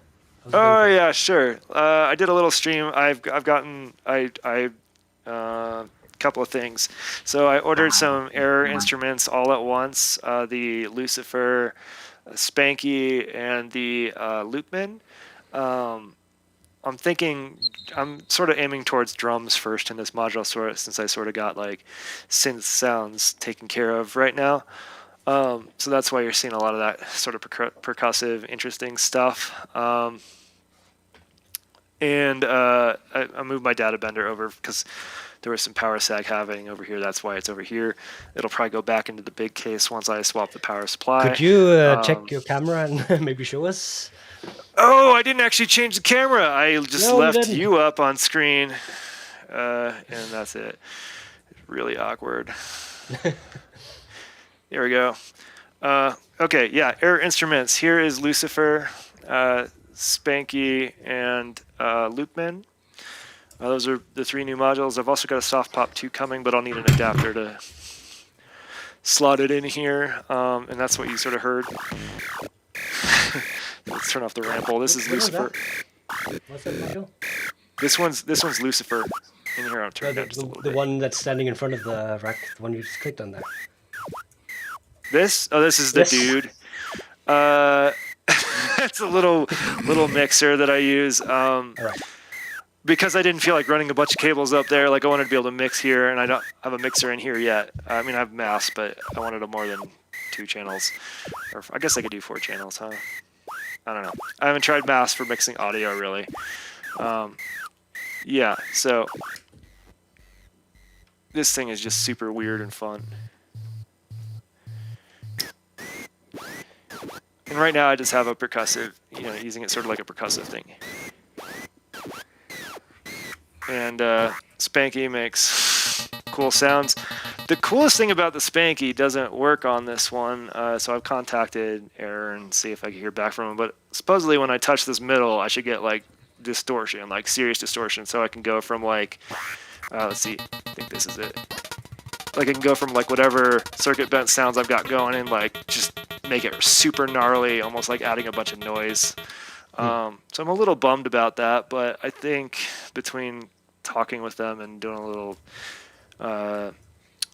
Oh yeah, sure. I did a little stream. I've gotten a couple of things. So I ordered some error instruments all at once. The Lucifer, Spanky, and the Loopman. I'm sort of aiming towards drums first in this module, since I sort of got like synth sounds taken care of right now. So that's why you're seeing a lot of that sort of percussive, interesting stuff. And I moved my data bender over because there was some power sag happening over here. That's why it's over here. It'll probably go back into the big case once I swap the power supply.
Could you check your camera and maybe show us?
Oh, I didn't actually change the camera. I just left
didn't.
you up on screen. And that's it. It's really awkward. There we go. Okay, yeah, error instruments. Here is Lucifer, Spanky, and Loopman. Those are the 3 new modules. I've also got a soft pop 2 coming, but I'll need an adapter to slot it in here. And that's what you sort of heard. Let's turn off the ramble. This is Lucifer.
What's that module?
This one's Lucifer. In here, I'll turn it down just a little
The
bit.
one that's standing in front of the rack, the one you just clicked on there.
This? Oh, this is the
Yes.
dude. It's a little mixer that I use.
All right.
Because I didn't feel like running a bunch of cables up there. Like I wanted to be able to mix here, and I don't have a mixer in here yet. I mean, I have mass, but I wanted a more than 2 channels. Or I guess I could do 4 channels, huh? I don't know. I haven't tried mass for mixing audio, really. Yeah, so this thing is just super weird and fun. And right now I just have a percussive, using it sort of like a percussive thing. And Spanky makes cool sounds. The coolest thing about the Spanky doesn't work on this one, so I've contacted Error and see if I can hear back from him. But supposedly when I touch this middle, I should get like distortion, like serious distortion, so I can go from like, let's see, I think this is it. Like I can go from like whatever circuit bent sounds I've got going and like just make it super gnarly, almost like adding a bunch of noise. So I'm a little bummed about that, but I think between talking with them and doing a little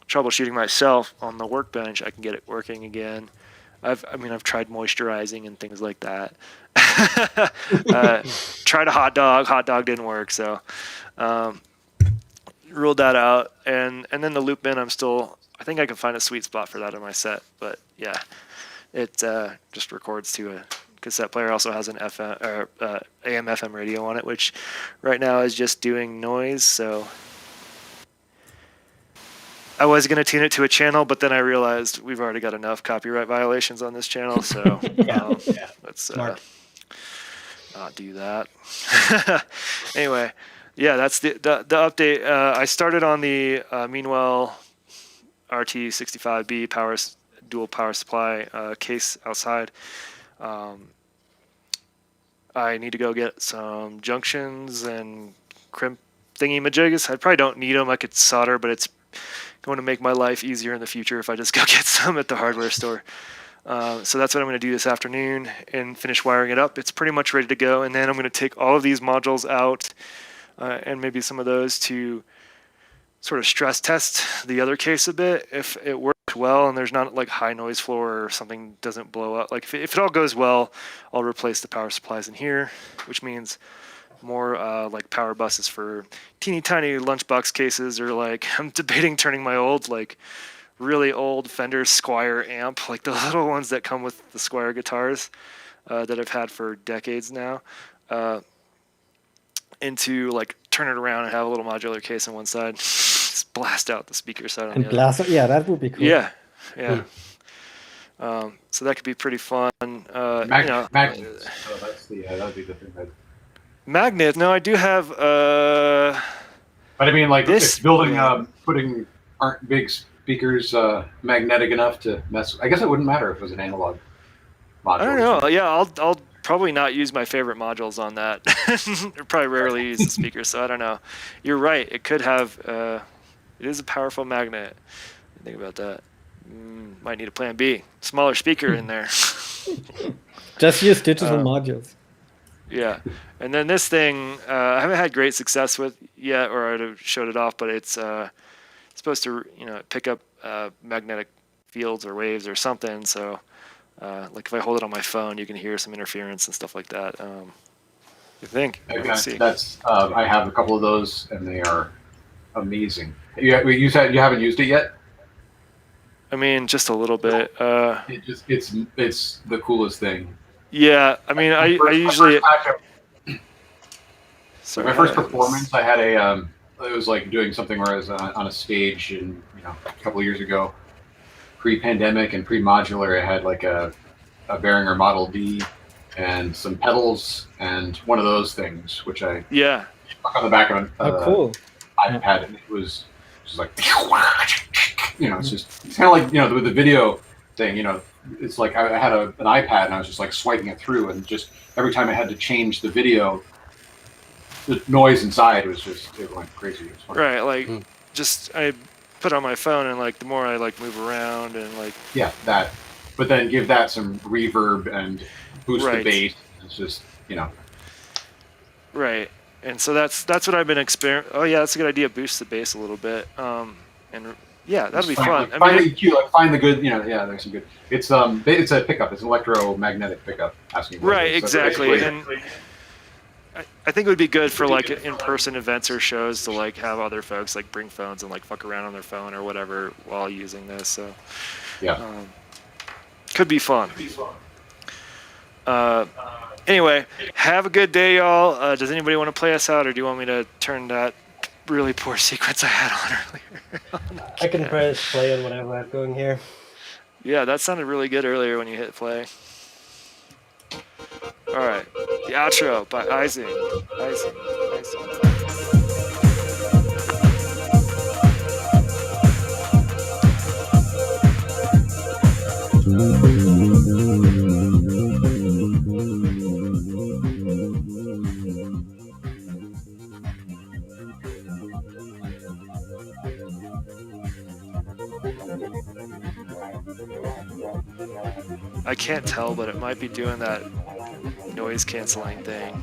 troubleshooting myself on the workbench, I can get it working again. I've tried moisturizing and things like that. Tried a hot dog didn't work, so ruled that out. And then the loop bin, I think I can find a sweet spot for that in my set, but yeah, it just records to a cassette player. Also has an FM or AM FM radio on it, which right now is just doing noise. So I was going to tune it to a channel, but then I realized we've already got enough copyright violations on this channel, so let's not do that. Anyway, yeah, that's the update. I started on the Meanwell RT65B dual power supply case outside. I need to go get some junctions and crimp thingy-majigs. I probably don't need them. I could solder, but it's going to make my life easier in the future if I just go get some at the hardware store. So that's what I'm going to do this afternoon and finish wiring it up. It's pretty much ready to go, and then I'm going to take all of these modules out and maybe some of those to sort of stress test the other case a bit. If it works well and there's not like high noise floor or something doesn't blow up, like if it all goes well, I'll replace the power supplies in here, which means more like power buses for teeny tiny lunchbox cases, or like I'm debating turning my old like really old Fender Squier amp, like the little ones that come with the Squier guitars that I've had for decades now, into like turn it around and have a little modular case on one side, just blast out the speaker side on
And
the other.
blast, yeah, that would be cool.
Yeah. So that could be pretty fun.
Magnets. So that's that'd be the thing.
Magnet. No, I do have.
But I mean, like
This-
if building, aren't big speakers magnetic enough to mess. I guess it wouldn't matter if it was an analog module.
I don't know. Yeah, I'll probably not use my favorite modules on that. Probably rarely use the speaker, so I don't know. You're right. It could have. It is a powerful magnet. Think about that. Might need a plan B. Smaller speaker in there.
Just use digital modules.
Yeah, and then this thing I haven't had great success with yet, or I'd have showed it off. But it's supposed to, pick up magnetic fields or waves or something. So, like if I hold it on my phone, you can hear some interference and stuff like that. You think?
That's I have a couple of those, and they are amazing. You said you haven't used it yet?
I mean, just a little bit.
It's the coolest thing.
Yeah, I mean, I usually.
My first performance, I had it was like doing something where I was on a stage, and a couple of years ago, pre-pandemic and pre-modular, I had like a Behringer Model D and some pedals and one of those things, which I stuck on the back of
cool.
iPad, and it was just like, it's kind of like with the video thing, it's like I had an iPad and I was just like swiping it through, and just every time I had to change the video, the noise inside it went crazy. It was
right, like just I put it on my phone, and like the more I like move around and like
that, but then give that some reverb and boost the bass. It's just
right. And so that's what I've been experimenting. Oh yeah, that's a good idea. Boost the bass a little bit. And yeah, that'll be fun.
Find the EQ, find the good. There's some good. It's a pickup. It's an electromagnetic pickup.
Right, exactly. And I think it would be good for like in-person events or shows to like have other folks like bring phones and like fuck around on their phone or whatever while using this. So could be fun. Anyway, have a good day, y'all. Does anybody want to play us out, or do you want me to turn that really poor sequence I had on earlier?
I can press play on whatever I have going here.
Yeah, that sounded really good earlier when you hit play. All right, the outro by Ising. I can't tell, but it might be doing that noise canceling thing.